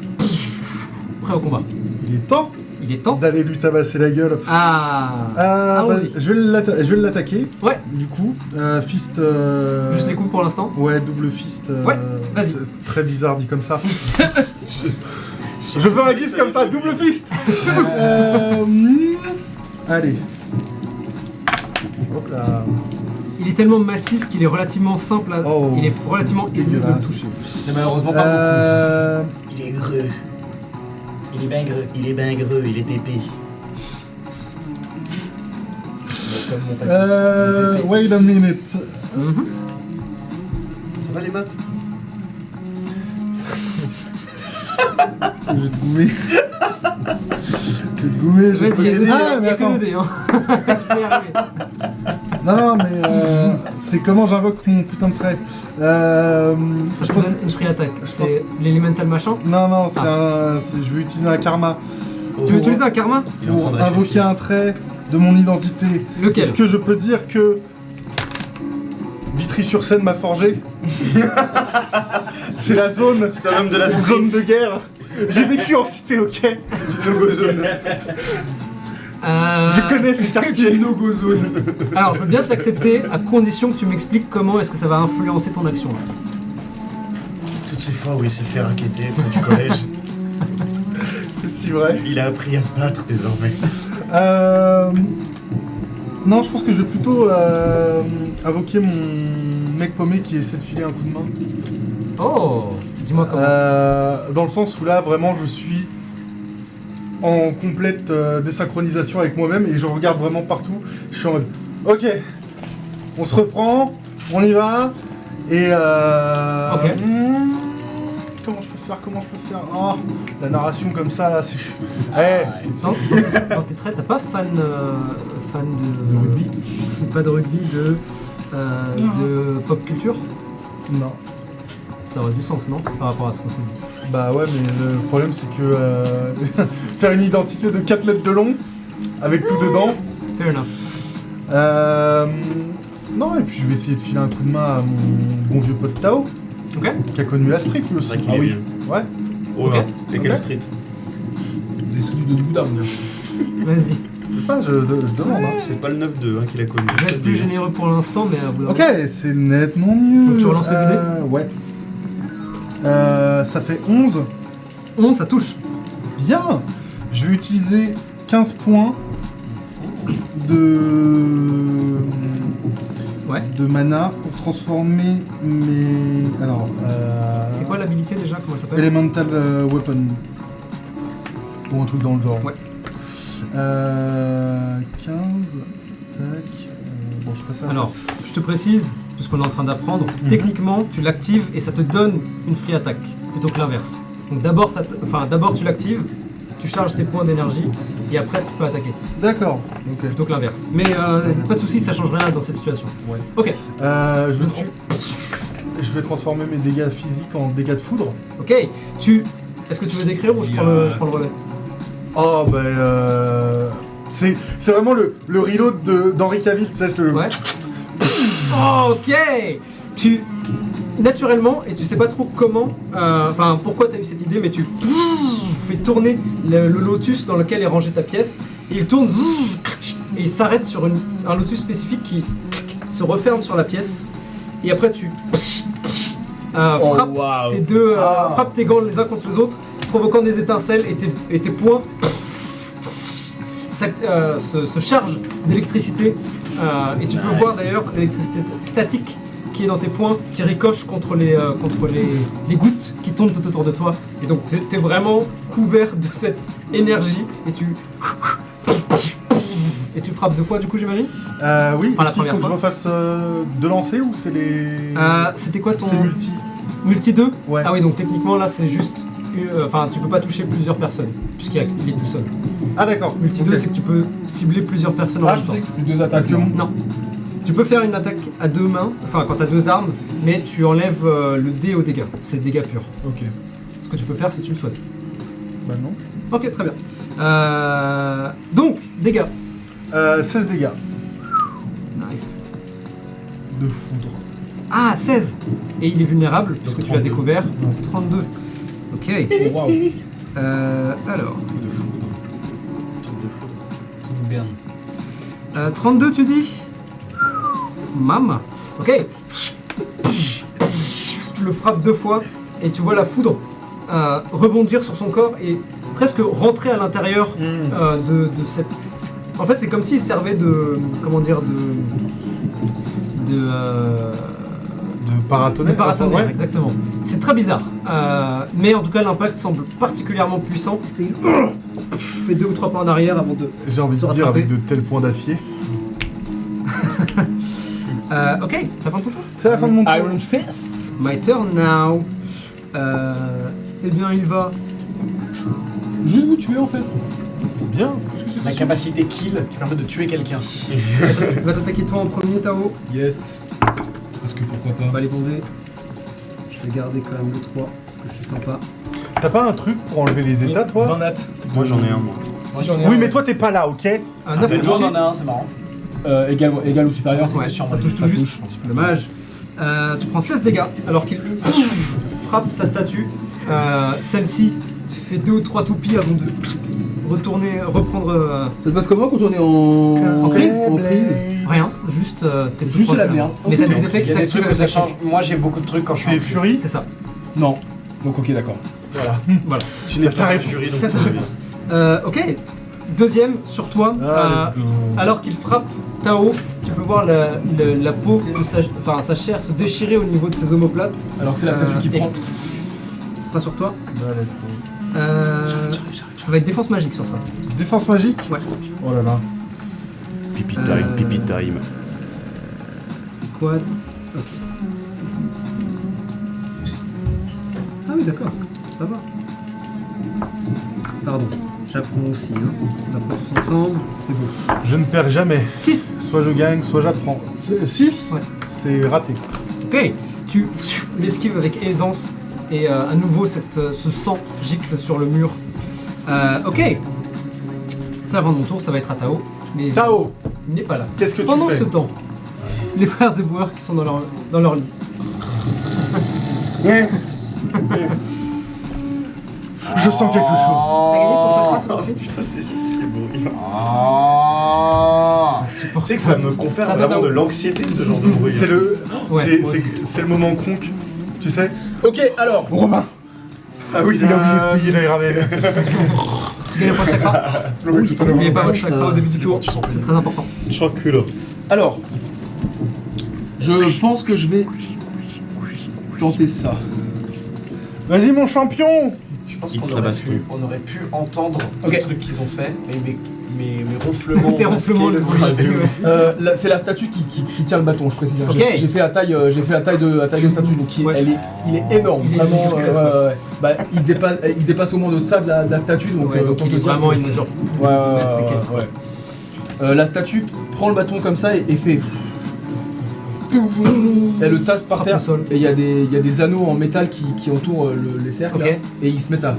Prêt au combat. Il est temps Il est temps. d'aller lui tabasser la gueule. Ah. Bah, Allons-y. je vais l'attaquer. Ouais. Du coup, fist. Juste les coups pour l'instant. Ouais, double fist. Ouais, vas-y. C'est très bizarre dit comme ça. Je veux un 10 comme ça, double fist. Allez. Hop là. Il est tellement massif qu'il est relativement simple à... Oh, il est relativement aisé de le dégueulasse. toucher. C'était malheureusement pas Il est greux. beaucoup. Il est bien greux. Il est bien greux, il est épais. Wait a minute. Mhm. Ça va les maths? Je vais te goumer. Je vais te goumer. Je vais Vas-y, t'aider. il Ah, y mais a que attends. 2 dés. Hein. Tu peux y arriver. Non, mais c'est comment j'invoque mon putain de trait. Ça Je te pense- donne une free attack. je C'est l'elemental machin. Non, c'est Ah. je vais utiliser un karma Tu veux utiliser un karma? Il est en train pour de réfléchir. invoquer un trait de mon identité. Lequel? Est-ce que je peux dire que Vitry-sur-Seine m'a forgé? C'est la zone, C'est un homme de la la street. zone de guerre. J'ai vécu en cité, ok? C'est une logo zone. Je connais ces quartiers. No-go zone. Alors, je veux bien te l'accepter à condition que tu m'expliques comment est-ce que ça va influencer ton action. Là. Toutes ces fois où il s'est fait raqueter près du collège, C'est si vrai. il a appris à se battre désormais. Non, je pense que je vais plutôt invoquer mon mec paumé qui essaie de filer un coup de main. Oh, dis-moi comment. Dans le sens où là, vraiment, je suis en complète désynchronisation avec moi-même et je regarde vraiment partout. Je suis en mode, ok, on se reprend, on y va, et Ok. comment je peux faire Oh, la narration comme ça, là, c'est... Eh, Dans tes traits, t'as pas fan de rugby? Pas de rugby, de pop culture? non. Ça aurait du sens, non? Par rapport à ce qu'on s'est dit. Bah ouais, mais le problème c'est que faire une identité de 4 mètres de long, avec tout dedans... Fair enough. Non, et puis je vais essayer de filer un coup de main à mon bon vieux pote Tao, Ok. qui a connu la street lui C'est aussi. vrai qu'il est vieux. Ouais. Oh Ok. là, et quelle Ok. street? Les streets de Bouddha, Vas-y. Je sais pas, je demande. Hein. C'est pas le 9-2 hein, qu'il a connu. Je vais être plus généreux pour l'instant, mais à bout d'un Ok, moment- c'est nettement mieux. Donc tu relances le dé Ouais. Ça fait 11. 11, ça touche. Bien. Je vais utiliser 15 points Ouais. de mana pour transformer mes... Alors, C'est quoi l'habilité déjà? Comment elle s'appelle? Elemental Weapon. Ou un truc dans le genre. Ouais. 15. Tac. Bon, je ferai ça. Alors, je te précise, tout ce qu'on est en train d'apprendre, techniquement, tu l'actives et ça te donne une free attack, plutôt que l'inverse. Donc d'abord tu l'actives, tu charges tes points d'énergie, et après tu peux attaquer. D'accord. Ok. Plutôt que l'inverse. Mais pas de soucis, ça change rien dans cette situation. Ouais. Ok. Je vais transformer mes dégâts physiques en dégâts de foudre. Ok. Est-ce que tu veux décrire ou je prends le relais? Oh c'est vraiment le reload d'Henri Cavill, tu sais, le... Ouais. Ok. Naturellement, et tu sais pas trop comment, pourquoi tu as eu cette idée, mais tu fais tourner le lotus dans lequel est rangée ta pièce, et il tourne, et il s'arrête sur un lotus spécifique qui se referme sur la pièce, et après tu frappes tes gants les uns contre les autres, provoquant des étincelles, et tes poings se chargent d'électricité, et tu peux voir d'ailleurs l'électricité statique qui est dans tes poings, qui ricoche contre les gouttes qui tombent tout autour de toi. Et donc t'es vraiment couvert de cette énergie et tu frappes 2 fois du coup j'imagine. Oui, Enfin, est-ce qu'il faut que je fois. refasse 2 lancers ou c'est les... C'était quoi ton... C'est multi. Multi 2 Ouais. Ah oui, donc techniquement là c'est juste... tu peux pas toucher plusieurs personnes, puisqu'il est tout seul. Ah d'accord. Multi 2 c'est que tu peux cibler plusieurs personnes en Ah, même je temps. pensais que c'était 2 attaques. Non. Tu peux faire une attaque à 2 mains, quand t'as 2 armes, mais tu enlèves le dé aux dégâts. C'est dégâts purs. Ok. Ce que tu peux faire si tu le souhaites. Bah non. Ok, très bien. Donc, dégâts. 16 dégâts Nice. de foudre. Ah, 16. Et il est vulnérable, puisque tu l'as 32. découvert. Donc 32. Ok. Oh, waouh. Alors. Truc de foudre. Nous berne. 32, tu dis Mam. Ok. Tu le frappes 2 fois et tu vois la foudre rebondir sur son corps et presque rentrer à l'intérieur de cette... En fait, c'est comme s'il servait de... Comment dire de paratonnerre. de paratonnerre, Enfin, ouais. exactement. C'est très bizarre. Mais en tout cas, l'impact semble particulièrement puissant. Et il fait 2 ou 3 pas en arrière avant de... J'ai envie de Se dire rattraper. avec de tels points d'acier. Ok, ça fin de ton tour. C'est la fin de mon tour. Iron Fist. My turn now. Eh bien, il va... Juste vous tuer en fait. Bien. La capacité kill qui permet de tuer quelqu'un. Il va t'attaquer toi en premier, Tao. Yes. Parce que pourquoi On pas. va les bonder. Je vais garder quand même le 3 parce que je suis sympa. T'as pas un truc pour enlever les états, 20 toi? nat. Moi j'en ai un, moi. Moi j'en ai Oui, un. mais toi t'es pas là, ok? Un 9 Les pour deux on toucher. en a un, c'est marrant. Égal ou supérieur. Ouais, sur ça moi, touche tout ça juste. touche. Dommage. Tu prends 16 dégâts alors qu'il frappe ta statue. Celle-ci fait 2 ou 3 toupies avant de reprendre... Ça se passe comment quand on est en crise En crise. Rien, juste... t'es plus Juste proche la de merde. Mais Ok, t'as des donc, effets Il qui y a des s'activent trucs où avec ça la change. Moi j'ai beaucoup de trucs quand je suis en T'es crise. furie? C'est ça. Non. Donc ok d'accord. Voilà. Voilà. Tu n'es Ta pas réponse. furie, C'est donc ta tout va bien. réponse. Ok. Deuxième, sur toi. Ah, let's go. Alors qu'il frappe Tao, tu peux voir la peau de sa chair se déchirer au niveau de ses omoplates. Alors que c'est la statue qui Et prend. Ce sera sur toi. Bah, let's go. Ça va être défense magique sur ça. Défense magique? Ouais. Oh là là. Pipi time, pipi time. C'est quoi? Ok. Ah oui, d'accord. Ça va. Pardon. J'apprends aussi. Hein. On apprend tous ensemble. C'est beau. Je ne perds jamais. 6. Soit je gagne, soit j'apprends. 6? Ouais. C'est raté. Ok. Tu l'esquives avec aisance et à nouveau ce sang gicle sur le mur. Ok. C'est la fin de mon tour, ça va être à Tao. Mais Tao, il n'est pas là. qu'est-ce que tu Pendant fais? ce temps, les frères éboueurs qui sont dans leur lit. Je sens quelque chose. T'as gagné ton chakra, ça aussi Putain, c'est beau. Ah. Tu sais que ça me confère Ça vraiment donne de un- l'anxiété ce genre de bruit. C'est le. Ouais, c'est- moi c'est- aussi. c'est le moment cronk. Tu sais? Ok alors. Romain! Ah oui, il a oublié de payer les ramènes. Tu gagnes un point de chakra. N'oubliez pas votre chakra au début du tour, Tu sens c'est très important. Chocolat. Alors. Je pense que je vais tenter ça. Vas-y, mon champion! Je pense It's qu'on la aurait, baston. on aurait pu entendre Ok. le truc qu'ils ont fait, mais mes ronflements. Tes ronflements, les masqués de ouais. C'est la statue qui tient le bâton, je précise. Ok. J'ai fait à taille de statue, donc Ouais. il est énorme, Il est vraiment. gigantesque, Ouais. Bah, il dépasse au moins de ça de la statue, donc, Ouais, donc autant il te est dire vraiment que- une mesure. Ouais. La statue prend le bâton comme ça et fait. Elle le tasse par Frappe terre au sol. et il y a des anneaux en métal qui entourent les cercles Ok. là, et ils se mettent à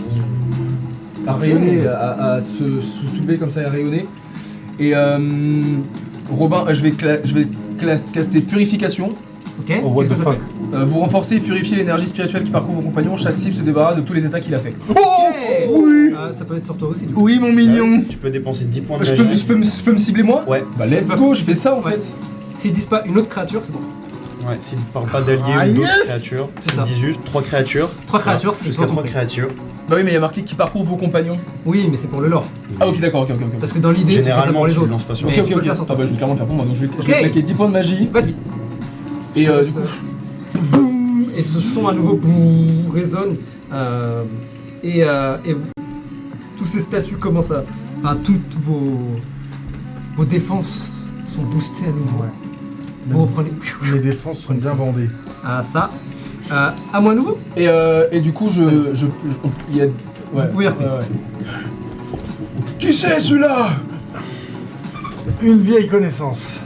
rayonner, à se soulever comme ça et à rayonner. Et Robin, je vais caster purification. Ok. Oh, what Qu'est-ce the que ça fuck. fait Vous renforcez et purifiez l'énergie spirituelle qui parcourt vos compagnons. Chaque cible se débarrasse de tous les états qui l'affectent. Ok. oui. Ça peut être sur toi aussi. Du coup. Oui, mon mignon. Tu peux dépenser 10 points de Je magie. peux me cibler moi? Ouais. Bah let's go, je fais ça en Ouais. fait. S'ils disent pas une autre créature, c'est bon. Ouais, s'il ne parle pas d'alliés Ah, ou d'autres yes créatures, C'est s'il ça. dit juste 3 créatures. 3 créatures, c'est Jusqu'à toi 3 compris. créatures. Bah oui, mais il y a marqué qui parcourt vos compagnons. Oui, mais c'est pour le lore. Ah ok, d'accord, ok. Parce que dans l'idée, tu fais ça Généralement, pour les tu autres. lances pas sur Mais Ok, tu peux le faire sur Ah toi. bah je vais clairement le faire pour moi, donc je vais Ok. claquer 10 points de magie. Vas-y. Et Je te du laisse, coup, boum, et ce son à nouveau boum, résonne. Et tous ces statues commencent à. Enfin, toutes vos défenses sont boostées à nouveau. Vous reprenez. Mes défenses sont bien bandées. Ah, ça. À moi à nouveau. et du coup, il y a. Ouais. Vous pouvez RP. Qui c'est celui-là? Une vieille connaissance.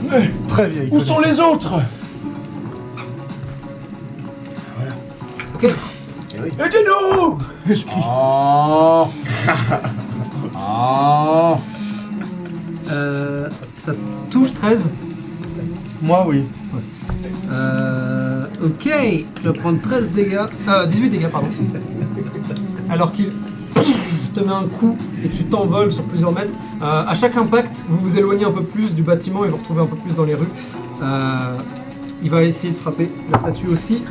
Très vieille Où connaissance. sont les autres? Ok. Aidez-nous! Je crie. Oh. Oh. Ça touche 13. Moi, oui. Ok, tu vas prendre 13 dégâts, 18 dégâts, pardon. Alors qu'il te met un coup et tu t'envoles sur plusieurs mètres. À chaque impact, vous vous éloignez un peu plus du bâtiment et vous retrouvez un peu plus dans les rues. Il va essayer de frapper la statue aussi.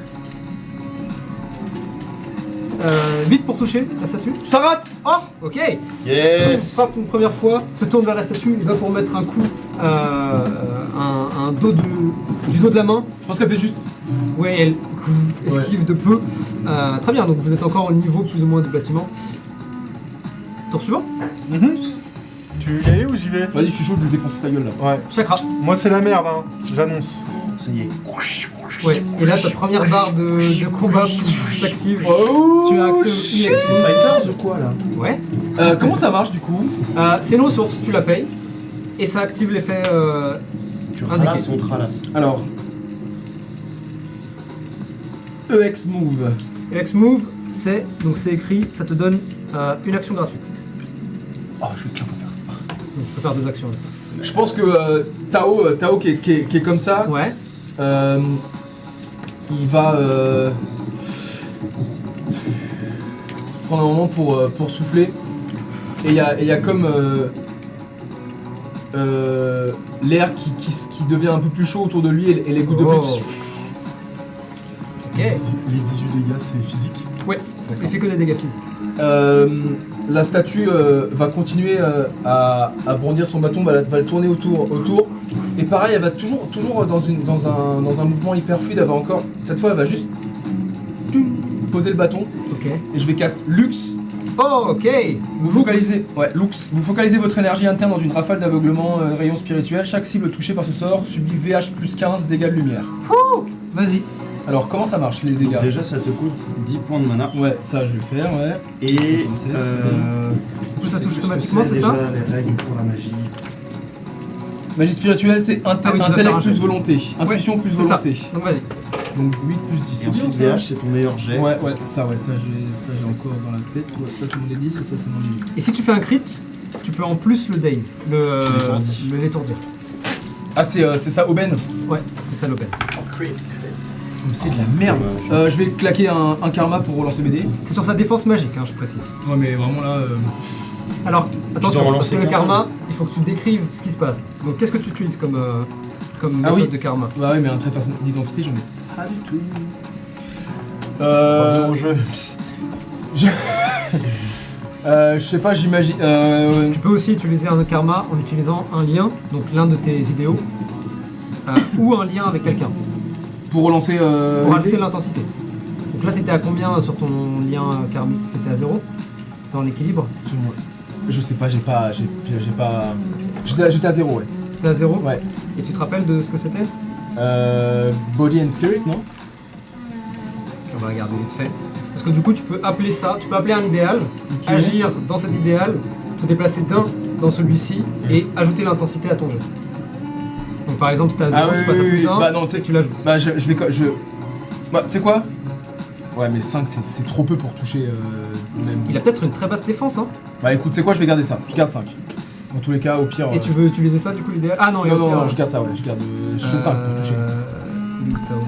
8 pour toucher la statue. Ça rate! Oh, ok. Il Yes. frappe une première fois, se tourne vers la statue, il va pour mettre un coup, un dos du dos de la main. Je pense qu'elle fait juste. Ouais, elle esquive de peu. Très bien, donc vous êtes encore au niveau plus ou moins du bâtiment. Tour suivant. Tu veux y aller ou j'y vais? Vas-y, je suis chaud de lui défoncer sa gueule là. Ouais. Chakra. Moi, c'est la merde, hein. J'annonce. Ça y est. Ouais, et là ta première barre de combat s'active. Oh! Tu as accès au EXP. Fighters ou quoi là? Ouais. Comment ça marche du coup? C'est une ressource, tu la payes. Et ça active l'effet. Tu Indiqué. ralasses, on te ralasse. Alors. EX Move. EX Move, c'est écrit, ça te donne une action gratuite. Oh, je vais clairement faire ça. Donc tu peux faire 2 actions avec ça. Je pense que Tao qui est comme ça, Ouais. il va prendre un moment pour souffler. Et il y a comme l'air qui devient un peu plus chaud autour de lui et les gouttes de Oh. pluie. Ok. Les 18 dégâts, c'est physique. Ouais, il fait que des dégâts physiques. La statue va continuer à bondir son bâton, va le tourner autour. Et pareil, elle va toujours dans un mouvement hyper fluide. Elle va encore, cette fois, elle va juste poser le bâton. Ok. Et je vais cast Lux. Oh, ok. Vous focalisez, Lux. Vous focalisez votre énergie interne dans une rafale d'aveuglement rayon spirituel. Chaque cible touchée par ce sort subit VH plus 15 dégâts de lumière. Vas-y. Alors, comment ça marche les dégâts? Déjà, ça te coûte 10 points de mana. Ouais, ça je vais le faire, ouais. Et Du coup, ça touche c'est automatiquement, c'est ça? déjà les règles pour la magie. Magie spirituelle, c'est Ah oui, tu dois faire intellect un plus jet. volonté. Intuition plus C'est ça. volonté. Donc vas-y. Donc 8 plus 10. Et ensuite, VH, c'est ton meilleur jet. Ouais, ça j'ai encore dans la tête. Ouais, ça c'est mon D10 et ça c'est mon D8. Et si tu fais un crit, tu peux en plus le daze, L'étourdi. l'étourdir. Ah, c'est ça, Aubaine? Ouais, c'est ça l'open. C'est de la merde. Je vais claquer un karma pour relancer mes dés. C'est sur sa défense magique, hein, je précise. Ouais, mais vraiment là. Alors, dois attention, parce relancer que le 15 karma, il faut que tu décrives ce qui se passe. Donc qu'est-ce que tu utilises comme Ah méthode oui. de karma? Bah ouais, mais un trait d'identité, j'en ai pas du tout. Revenons au jeu. Je sais pas, j'imagine. Tu peux aussi utiliser un karma en utilisant un lien, donc l'un de tes idéaux, ou un lien avec quelqu'un, Pour relancer. pour les rajouter dés. l'intensité. Donc là, t'étais à combien sur ton lien karmique? T'étais à 0? T'étais en équilibre? Sur moi. Je sais pas, j'ai pas. J'étais à 0, ouais. T'es à 0 Ouais. Et tu te rappelles de ce que c'était? Body and Spirit, non? On va regarder vite fait. Parce que du coup, tu peux appeler ça, tu peux appeler un idéal, agir dans cet idéal, te déplacer d'un dans celui-ci et ajouter l'intensité à ton jeu. Donc par exemple, si t'es à 0, tu passes à plus 1, bah non, tu sais tu l'ajoutes. Bah je vais. Bah tu sais quoi? Ouais, mais 5 c'est trop peu pour toucher même. Il a peut-être une très basse défense, hein. Bah écoute, c'est quoi, je vais garder ça. Je garde 5. Dans tous les cas, au pire. Et tu veux utiliser ça du coup l'idéal? Ah non, il y a Non, au pire, non, je garde ça, ouais. Je fais 5 pour toucher. Lutao.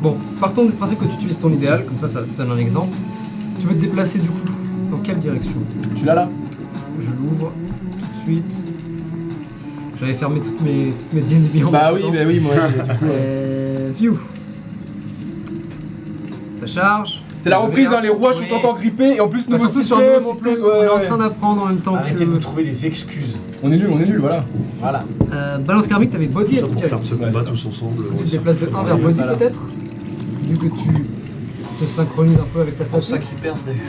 Bon, partons du principe que tu utilises ton idéal, comme ça te donne un exemple. Tu veux te déplacer du coup dans quelle direction? Tu l'as là? Je l'ouvre tout de suite. J'avais fermé toutes mes D&D en Bah même oui, temps. bah oui, moi aussi. du coup, View. Ça charge. C'est la reprise, hein, les rouages Oui. sont encore grippés et en plus On est nouveau sorti sur un système, nouveau en système, plus, on est en ouais. train d'apprendre en même temps Arrêtez que... de vous trouver des excuses. On est nul, voilà. Voilà. Balance karmique, t'avais body Tout et ça pour spirit. perdre ce Ouais, combat c'est ça. tous ensemble. Tu te déplaces de 1 vers body Voilà. peut-être. Vu que tu te synchronises un peu avec ta C'est pour ça statue. qu'ils perdent d'ailleurs.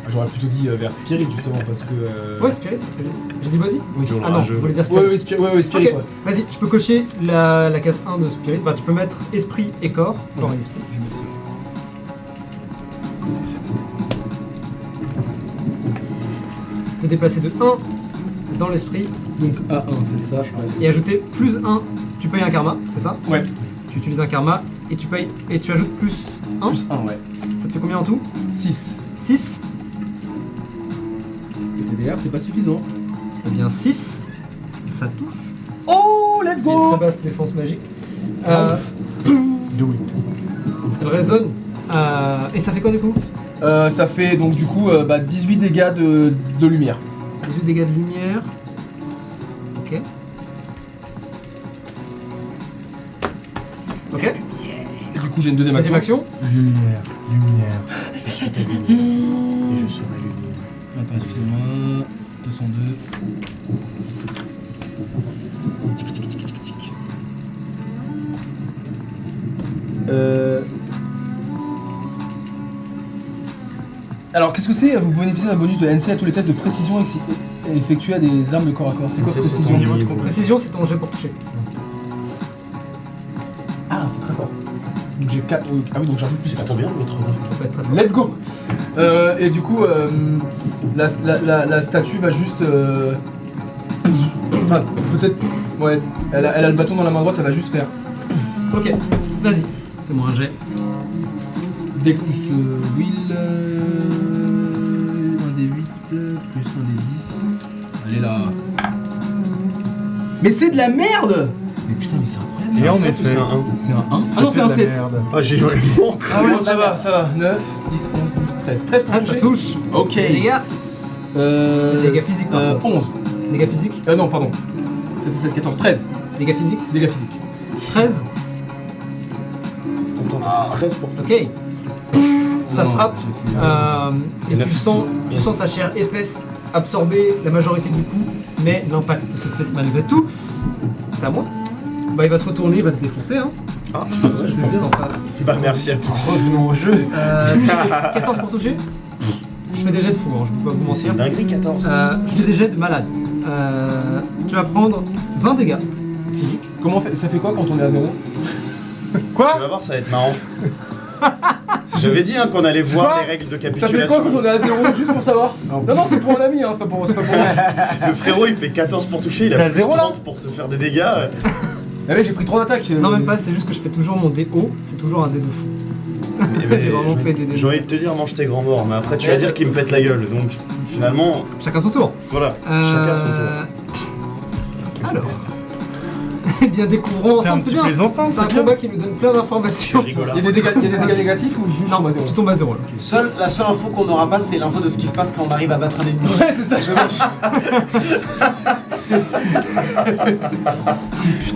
J'aurais plutôt dit vers Spirit justement parce que. Ouais, spirit, c'est ce que j'ai dit. J'ai dit body? Oui. Ah non, je voulais dire spirit. Ouais, Spirit, Ok. ouais. Vas-y, tu peux cocher la case 1 de spirit. Bah, tu peux mettre esprit et corps. Corps et esprit. Je vais mettre ça. Te déplacer de 1 dans l'esprit Donc A1, c'est ça. et ajouter plus 1. Tu payes un karma, c'est ça? Ouais. Tu utilises un karma et tu payes et tu ajoutes plus 1. Plus 1, ouais. Ça te fait combien en tout? 6. 6. Le TDR, c'est pas suffisant. Eh bien 6, ça touche. Oh, let's Il y a une très basse défense magique. Do it. Elle résonne. Et ça fait quoi du coup? Ça fait donc du coup 18 dégâts de lumière. 18 dégâts de lumière. Ok. Ok. Et du coup, j'ai une deuxième Deuxième action. action. Lumière, lumière. Je suis ta lumière. Et je serai lumière. Attends, excusez-moi. 202. Alors, qu'est-ce que c'est? Vous bénéficiez d'un bonus de NC à tous les tests de précision effectués à des armes de corps à corps. C'est quoi C'est précision? ton niveau de Précision, c'est ton jet pour toucher. Ah, c'est très fort. Donc j'ai 4. Ah oui, donc j'ajoute plus C'est 4. trop bien l'autre. Ça peut être très fort. Let's go. Et du coup, la statue va juste. Enfin, peut-être. Ouais, elle a le bâton dans la main droite, elle va juste faire. Ok, vas-y. Fais-moi un jet. Dex plus Will. 1 des 8 plus 1 des 10. Allez là. Mais c'est de la merde! Mais putain, mais c'est incroyable. C'est Et un en 7 ou effet. c'est un 1? C'est un 1. Ah non, c'est un 7. Ah, j'ai vraiment. Ah ouais, non, ça va. 9, 10, 11, 12, 13. 13 pour Ah, ça toucher. touche. Ok. Dégâts. Dégâts physiques, par contre. 11. Dégâts physiques. Non, pardon. 7, 17, 14, 13. Dégâts physiques. Dégâts physiques. 13. Attends, t'as 13 pour Ok. Ça Non, frappe. j'ai fait, Et neuf, tu sens sa chair épaisse absorber la majorité du coup, mais l'impact se fait malgré tout. C'est à moi. Bah il va se retourner, il va te défoncer hein. Ah, Je te juste en face. bah merci à tous. Revenons au jeu. 14 pour toucher. Je fais des jets de fou, hein, je peux pas vous C'est mentir. une dinguerie 14. Je fais des jets de malade. Tu vas prendre 20 dégâts. Comment ça fait quoi quand on est à 0? Tu vas voir, ça va être marrant. J'avais dit hein, qu'on allait voir les règles de Ça fait capitulation. quoi quand on est à 0 juste pour savoir? Non, c'est pour un ami, hein, c'est pas pour moi. Le frérot il fait 14 pour toucher, il a T'as plus 0 là 30 pour te faire des dégâts. Ah ouais, j'ai pris 3 attaques. Non même pas, c'est juste que je fais toujours mon dé haut, c'est toujours un dé de fou. J'ai vraiment fait des dés. J'ai envie de te dire mange tes grands morts, mais après tu vas dire qu'il me pète la gueule. Donc finalement, Chacun son tour. voilà, chacun son tour. Alors. Eh bien découvrons T'es un ensemble, c'est petit bien. plaisantin, C'est un c'est bien. combat qui nous donne plein d'informations. Je rigole. Il y a des dégâts négatifs ou juste Non, à 0? tu tombes à 0 là. La seule info qu'on n'aura pas, c'est l'info de ce qui se passe quand on arrive à battre un ennemi. Ouais, c'est ça, je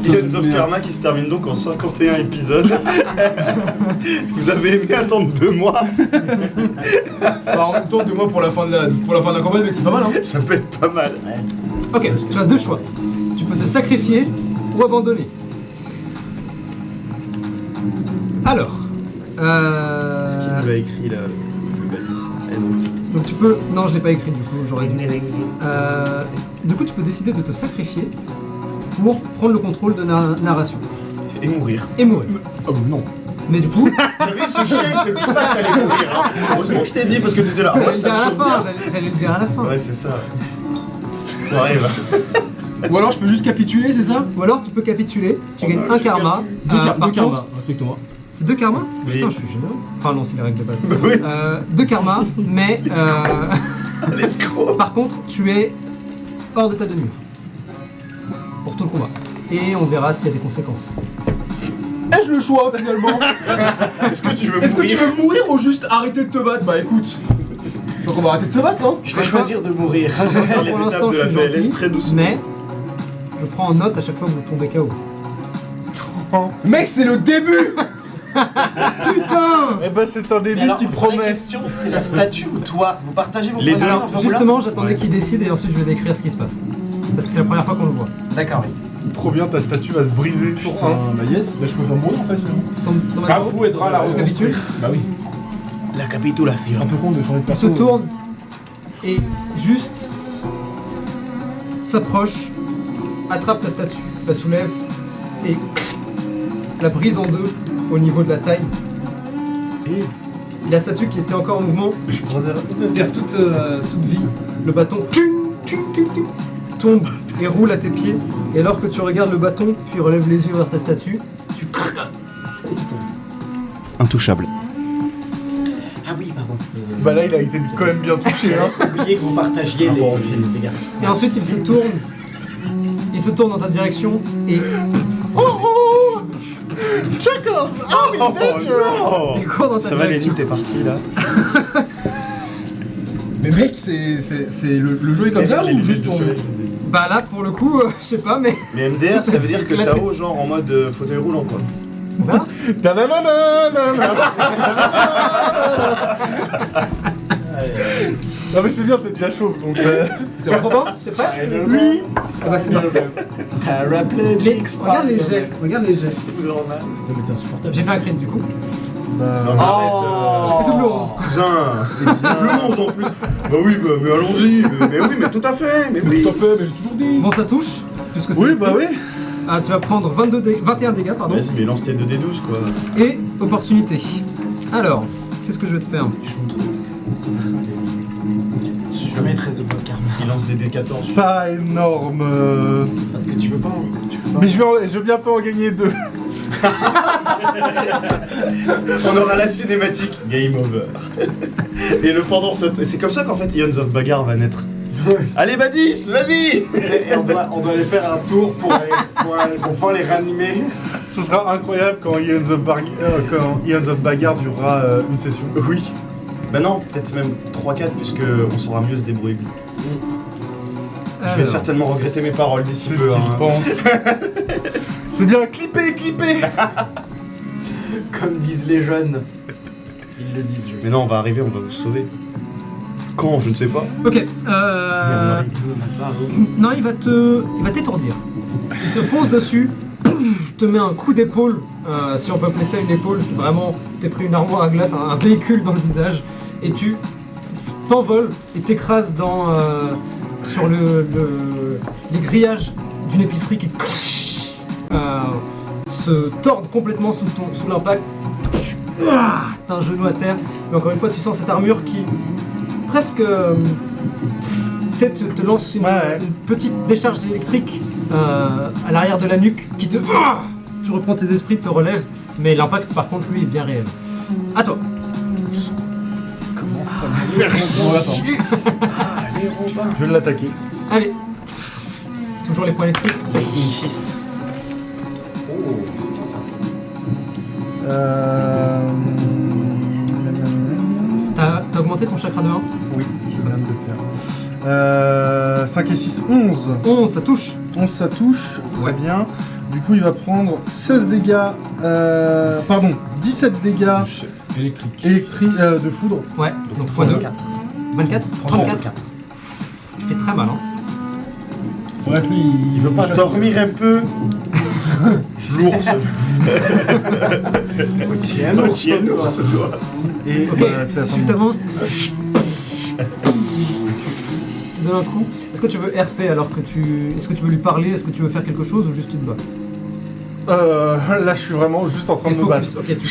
Sons of Karma qui se termine donc en 51 épisodes. Vous avez aimé attendre 2 mois? Bah, en même temps, 2 mois pour la fin d'un combat, mec, c'est pas mal, hein. Ça peut être pas mal. Ok, tu as deux choix. Tu peux te sacrifier ou abandonner. Alors. Ce qu'il nous a écrit là. balises. Et donc, Donc tu peux... Non, je l'ai pas écrit du coup, j'aurais dû. Du coup, tu peux décider de te sacrifier pour prendre le contrôle de narration. et mourir. Et mourir. Oh non. Mais du coup, J'avais ce chien qui te dit pas que t'allais mourir. Hein. Heureusement que je t'ai dit parce que t'étais là. j'allais Ah, le ça dire me à la chauffe fin. bien. J'allais le dire à la fin. Ouais, c'est ça. Foiré, va. Ou alors je peux juste capituler, c'est ça? Ou alors tu peux capituler, tu gagnes bah, un j'ai karma. Deux par karma, contre, respecte-moi. c'est 2 karmas. Oui. Putain, je suis généreux. Enfin non, c'est les règles de base. Oui. 2 karmas, mais L'escroc. par contre, tu es hors d'état de nuire pour tout le combat. Et on verra s'il y a des conséquences. Ai-je le choix finalement? Est-ce que tu veux Est-ce que mourir? tu veux mourir ou juste arrêter de te battre? Bah écoute, je crois qu'on va arrêter de se battre, hein? Je vais choisir de mourir. Les Pour étapes l'instant, de je la suis PLS gentil, très doucement. mais je prends en note à chaque fois que vous tombez KO. Mec, c'est le début! Putain! Eh ben c'est un début Alors, qui vraie promet. question, c'est la statue ou toi? Vous partagez vos Les points de deux. vue, Alors enfin, voilà. justement, j'attendais qu'il décide et ensuite je vais décrire ce qui se passe. Parce que c'est la première fois qu'on le voit. D'accord, oui. Trop bien, ta statue va se briser. Pour Putain, bah yes, bah je préfère mourir en fait finalement. Ton Capou aidera à la tu reconstruire. capitules, Bah oui, La c'est capitulation. un peu con de changer de il perso. se tourne et juste s'approche, attrape ta statue, la soulève et la brise en deux au niveau de la taille. Et La statue qui était encore en mouvement perd toute vie. Le bâton tombe et roule à tes pieds. Et alors que tu regardes le bâton, puis relèves les yeux vers ta statue, tu et tu tombes. intouchable. Ah oui, pardon. Bah là, il a été quand même bien touché. Hein. Oubliez que vous partagiez Ah les, bon, les gars. Et ensuite il se tourne. Il se tourne dans ta direction et Oh non! il court dans ta Ça va, direction. Lenny, t'es parti là. Mais mec, le jeu est comme ça ou juste on... Bah là pour le coup, je sais pas mais Mais MDR, ça veut dire que Tao, genre en mode fauteuil roulant quoi. on verra. Non mais c'est bien, t'es déjà chauve donc. C'est bon Robin, c'est prêt? Oui. Ah bah c'est parti. Paraplegic, Regarde les jets, regarde les jets. T'es insupportable. J'ai fait un crit du coup. Bah, Non, mais J'ai fait double 11. cousin, double 11 en plus. Bah oui, bah, mais allons-y. Mais oui, mais tout à fait. Mais oui. Tout à fait, mais j'ai toujours dit. Bon ça touche, puisque c'est oui, le bah crit. oui. Ah, tu vas prendre 21 dégâts pardon. Vas-y, mais lance tes 2d12 quoi. Et opportunité. Alors, qu'est-ce que je vais te faire? Je mets 13 de points de karma. Il lance des D14. Pas énorme. Parce que tu peux pas. Mais je vais bientôt en gagner 2. On aura la cinématique Game Over. Et le pendant saute. Et c'est comme ça qu'en fait Ions of Bagarre va naître. Allez Badis, vas-y. Et on doit aller faire un tour pour pouvoir les réanimer. Ce sera incroyable quand Ions of Bagarre durera une session. Oui. Bah non, peut-être même 3-4 puisque on saura mieux se débrouiller. Je vais Alors, certainement regretter mes paroles d'ici C'est ce peu. qu'il hein. pense. C'est bien, clippez. Comme disent les jeunes. Ils le disent, je Mais non, on va arriver, on va vous sauver. Quand, je ne sais pas. Ok. Non, il va t'étourdir. Il te fonce dessus, te met un coup d'épaule. Si on peut appeler ça une épaule, c'est vraiment t'es pris une armoire à glace, un véhicule dans le visage, et tu t'envoles et t'écrases sur les grillages d'une épicerie qui se tordent complètement sous l'impact. T'as un genou à terre, mais encore une fois, tu sens cette armure qui presque te lance une petite décharge électrique à l'arrière de la nuque qui te... Tu reprends tes esprits, te relèves, mais l'impact par contre lui est bien réel. À toi. Comment ça On l'attend. Je vais l'attaquer. Allez. Toujours les points électriques. Fist. Oh, c'est bien ça. T'as augmenté ton chakra de 1. Oui, je viens de le faire. 5 et 6, 11. 11, ça touche. 11 ça touche, très bien. Du coup il va prendre 16 dégâts, 17 dégâts Électrique. électriques de foudre. Ouais, donc x2. 24 34. Tu fais très mal, hein. Faudrait que lui, Il veut pas dormir un peu. L'ours. Tiens, ours, toi. Et Ok, c'est la fin tu de t'avances. Tu donnes un coup. Est-ce que tu veux RP alors que tu. Est-ce que tu veux lui parler? Est-ce que tu veux faire quelque chose ou juste tu te bats? Là, je suis vraiment juste en train de me battre. Ok, tu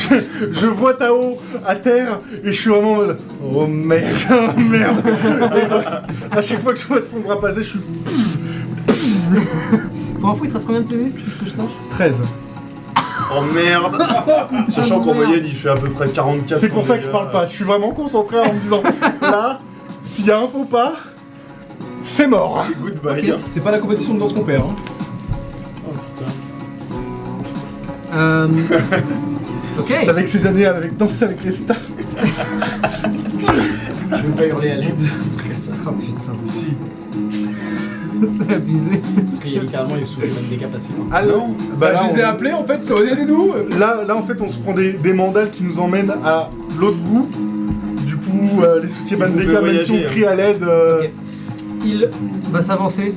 Je vois Tao à terre et je suis vraiment en mode oh merde, oh merde. Et à chaque fois que je vois son bras passer, je suis Pour info, il te reste combien de PV? Juste que je sache. 13. Oh merde. Sachant qu'en moyenne, il fait à peu près 44. C'est pour ça que je parle pas. Je suis vraiment concentré en me disant là, s'il y a un faux pas, c'est mort. C'est goodbye. Ok. C'est pas la compétition de danse qu'on perd. Hein. Ok. C'est avec ces années avec danser avec les stars. Je veux pas hurler à l'aide, un truc comme ça. Oh putain. Si. C'est abusé. Parce qu'il y a littéralement les sous-même des capacités. Ah non. Bah, là, je les ai appelés en fait, ça va aidez-nous. là, en fait, on se prend des mandales qui nous emmènent à l'autre bout. Du coup, les soutiens Il vous fait Bandeka, même si on voyager, crie à l'aide. Ok. Il va s'avancer.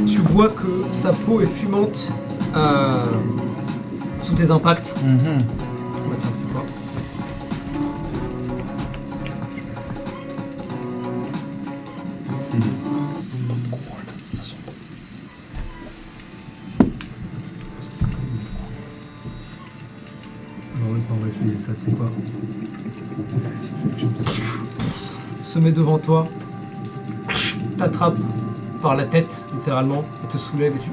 Tu vois que sa peau est fumante sous tes impacts. Bah tiens, c'est quoi? Non, on va utiliser ça, c'est quoi? Se met devant toi, t'attrape par la tête, littéralement, et te soulève et tu...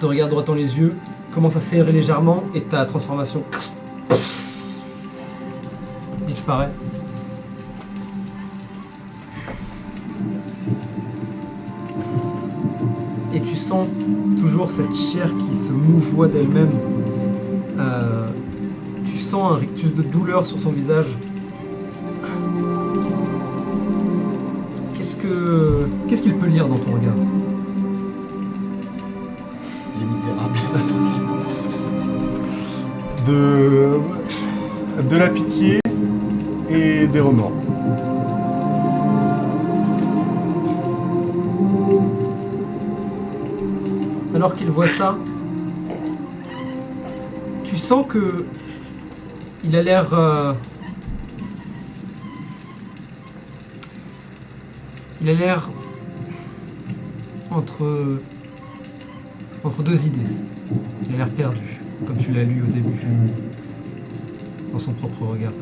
Te regarde droit dans les yeux, commence à serrer légèrement, et ta transformation disparaît. Et tu sens toujours cette chair qui se mouvoie d'elle-même. Tu sens un rictus de douleur sur son visage. Qu'est-ce qu'il peut lire dans ton regard? Les misérables. De la pitié et des remords. Alors qu'il voit ça, tu sens que il a l'air entre deux idées. Il a l'air perdu, comme tu l'as lu au début, dans son propre regard.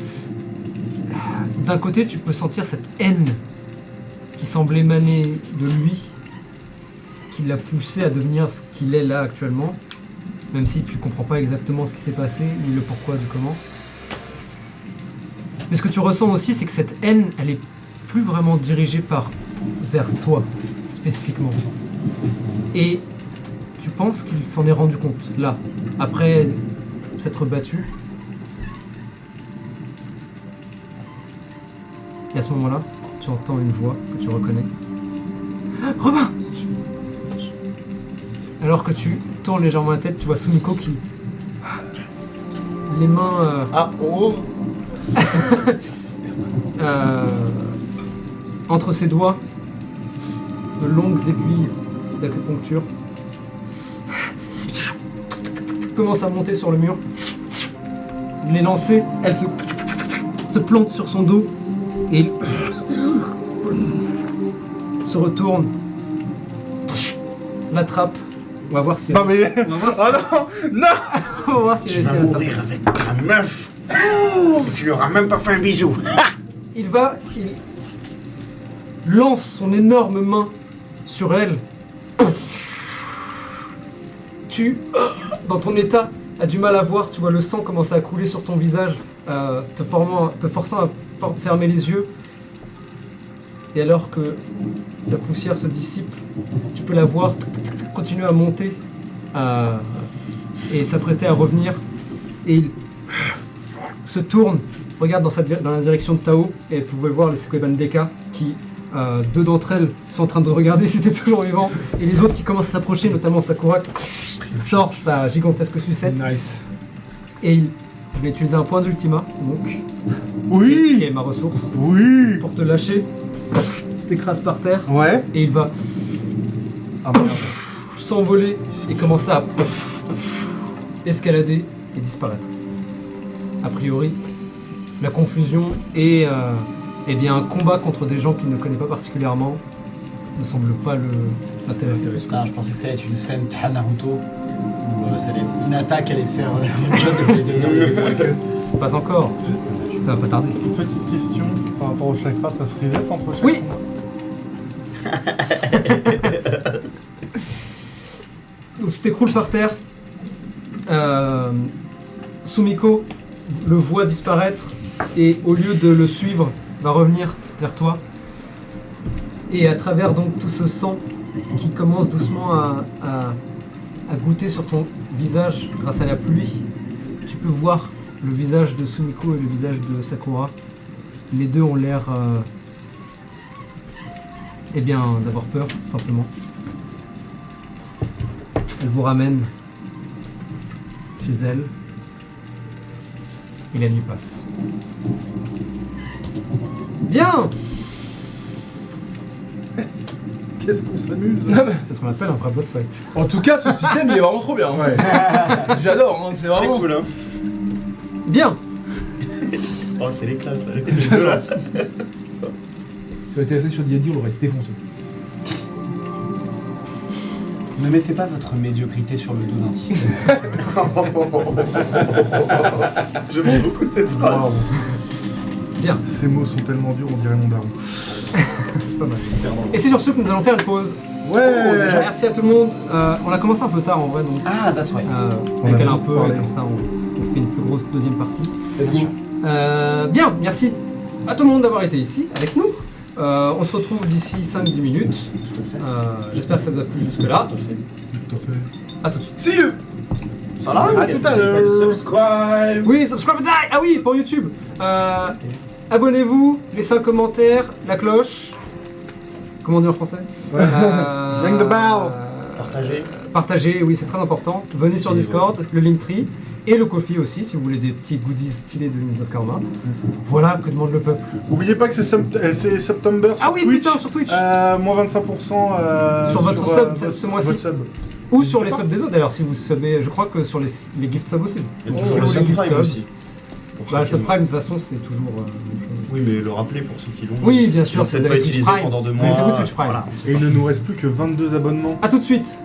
D'un côté, tu peux sentir cette haine qui semble émaner de lui, qui l'a poussé à devenir ce qu'il est là actuellement, même si tu comprends pas exactement ce qui s'est passé, ni le pourquoi du comment. Mais ce que tu ressens aussi, c'est que cette haine, elle est plus vraiment dirigée vers toi, spécifiquement. Et tu penses qu'il s'en est rendu compte, là, après s'être battu. Et à ce moment-là, tu entends une voix que tu reconnais. Ah, Robin! Alors que tu tournes légèrement la tête, tu vois Sumiko qui... Les mains... entre ses doigts, de longues aiguilles d'acupuncture commence à monter sur le mur. Il est lancé, elle se plante sur son dos et il se retourne, l'attrape. On va voir si elle... Non mais. On va voir si Oh non. Non. on va voir si Tu elle vas réussit à mourir avec ta meuf. Tu lui auras même pas fait un bisou. il lance son énorme main sur elle. Tu, dans ton état, as du mal à voir, tu vois le sang commencer à couler sur ton visage, te forçant à fermer les yeux. Et alors que la poussière se dissipe, tu peux la voir continuer à monter et s'apprêter à revenir. Et il se tourne, regarde dans la direction de Tao, et vous pouvez voir les Sekoi Bandeka qui, deux d'entre elles, sont en train de regarder si c'était toujours vivant, et les autres qui commencent à s'approcher, notamment Sakura, sort sa gigantesque sucette, Nice. et il Je vais utiliser un point d'ultima, donc, qui Oui. est ma ressource, Oui. pour te lâcher. T'écrases par terre, Ouais. et il va Ah merde. s'envoler et commencer à escalader et disparaître. A priori, la confusion et eh bien, un combat contre des gens qu'il ne connaît pas particulièrement ne semble pas l'intéresser plus que Ah, ça. je pensais que ça allait être une scène très Naruto où ça allait être une attaque, elle allait se faire de Pas encore, ça va pas tarder. Petite question par rapport au chakra, ça se reset entre chaque Oui. combat Donc tu t'écroules par terre. Sumiko le voit disparaître et au lieu de le suivre, va revenir vers toi. Et à travers donc tout ce sang qui commence doucement à goûter sur ton visage grâce à la pluie, tu peux voir le visage de Sumiko et le visage de Sakura. Les deux ont l'air eh bien d'avoir peur, tout simplement. Elle vous ramène chez elle. Et la nuit passe. Bien. Qu'est-ce qu'on s'amuse. C'est ce qu'on appelle un vrai boss fight. En tout cas, ce système il est vraiment trop bien. Ouais. J'adore, hein, c'est Très vraiment. cool, hein. Bien. Oh, c'est l'éclat, ça. J'adore. Si on était resté sur D&D, on l'aurait défoncé. Ne mettez pas votre médiocrité sur le dos d'un système. J'aime beaucoup cette phrase. Waouh. Bien. Ces mots sont tellement durs, on dirait mon daron. Pas mal. Et c'est sur ce que nous allons faire une pause. Ouais. Merci à tout le monde. On a commencé un peu tard en vrai, donc Ah, that's right. on a décale un beaucoup peu parlé. et comme ça on fait une plus grosse deuxième partie. Let's go. Bien, merci à tout le monde d'avoir été ici avec nous. On se retrouve d'ici 5-10 minutes. Tout à fait. J'espère que ça vous a plu jusque-là. Tout à fait. A tout de suite. See you. Ça là À tout à l'heure. Subscribe. Oui, subscribe and die. Ah oui, pour YouTube. Abonnez-vous, laissez un commentaire, la cloche. Comment on dit en français? Ouais. Ring the bell. Partagez. Partagez, oui, c'est très important. Venez sur Et Discord, le Linktree et le Ko-fi aussi, si vous voulez des petits goodies stylés de Winds of Karma. Voilà, que demande le peuple. Oubliez pas que c'est September sur Ah oui, Twitch. putain, sur Twitch. Moins 25%. Sur votre sub, ce mois-ci. votre sub. Ou sur les subs des autres d'ailleurs, si vous subbez, je crois que sur les gift subs aussi. Il y a Oh, toujours le les gift subprime subs. aussi. Pour Bah, ceux qui subprime, l'ont. de toute façon, c'est toujours la même chose. Oui, mais le rappeler pour ceux qui l'ont. Oui, bien Qui sûr, l'ont c'est peut-être pas utilisé pendant 2 mois. Connaissez-vous Twitch Prime. Voilà. Et il ne nous reste plus que 22 abonnements. A tout de suite.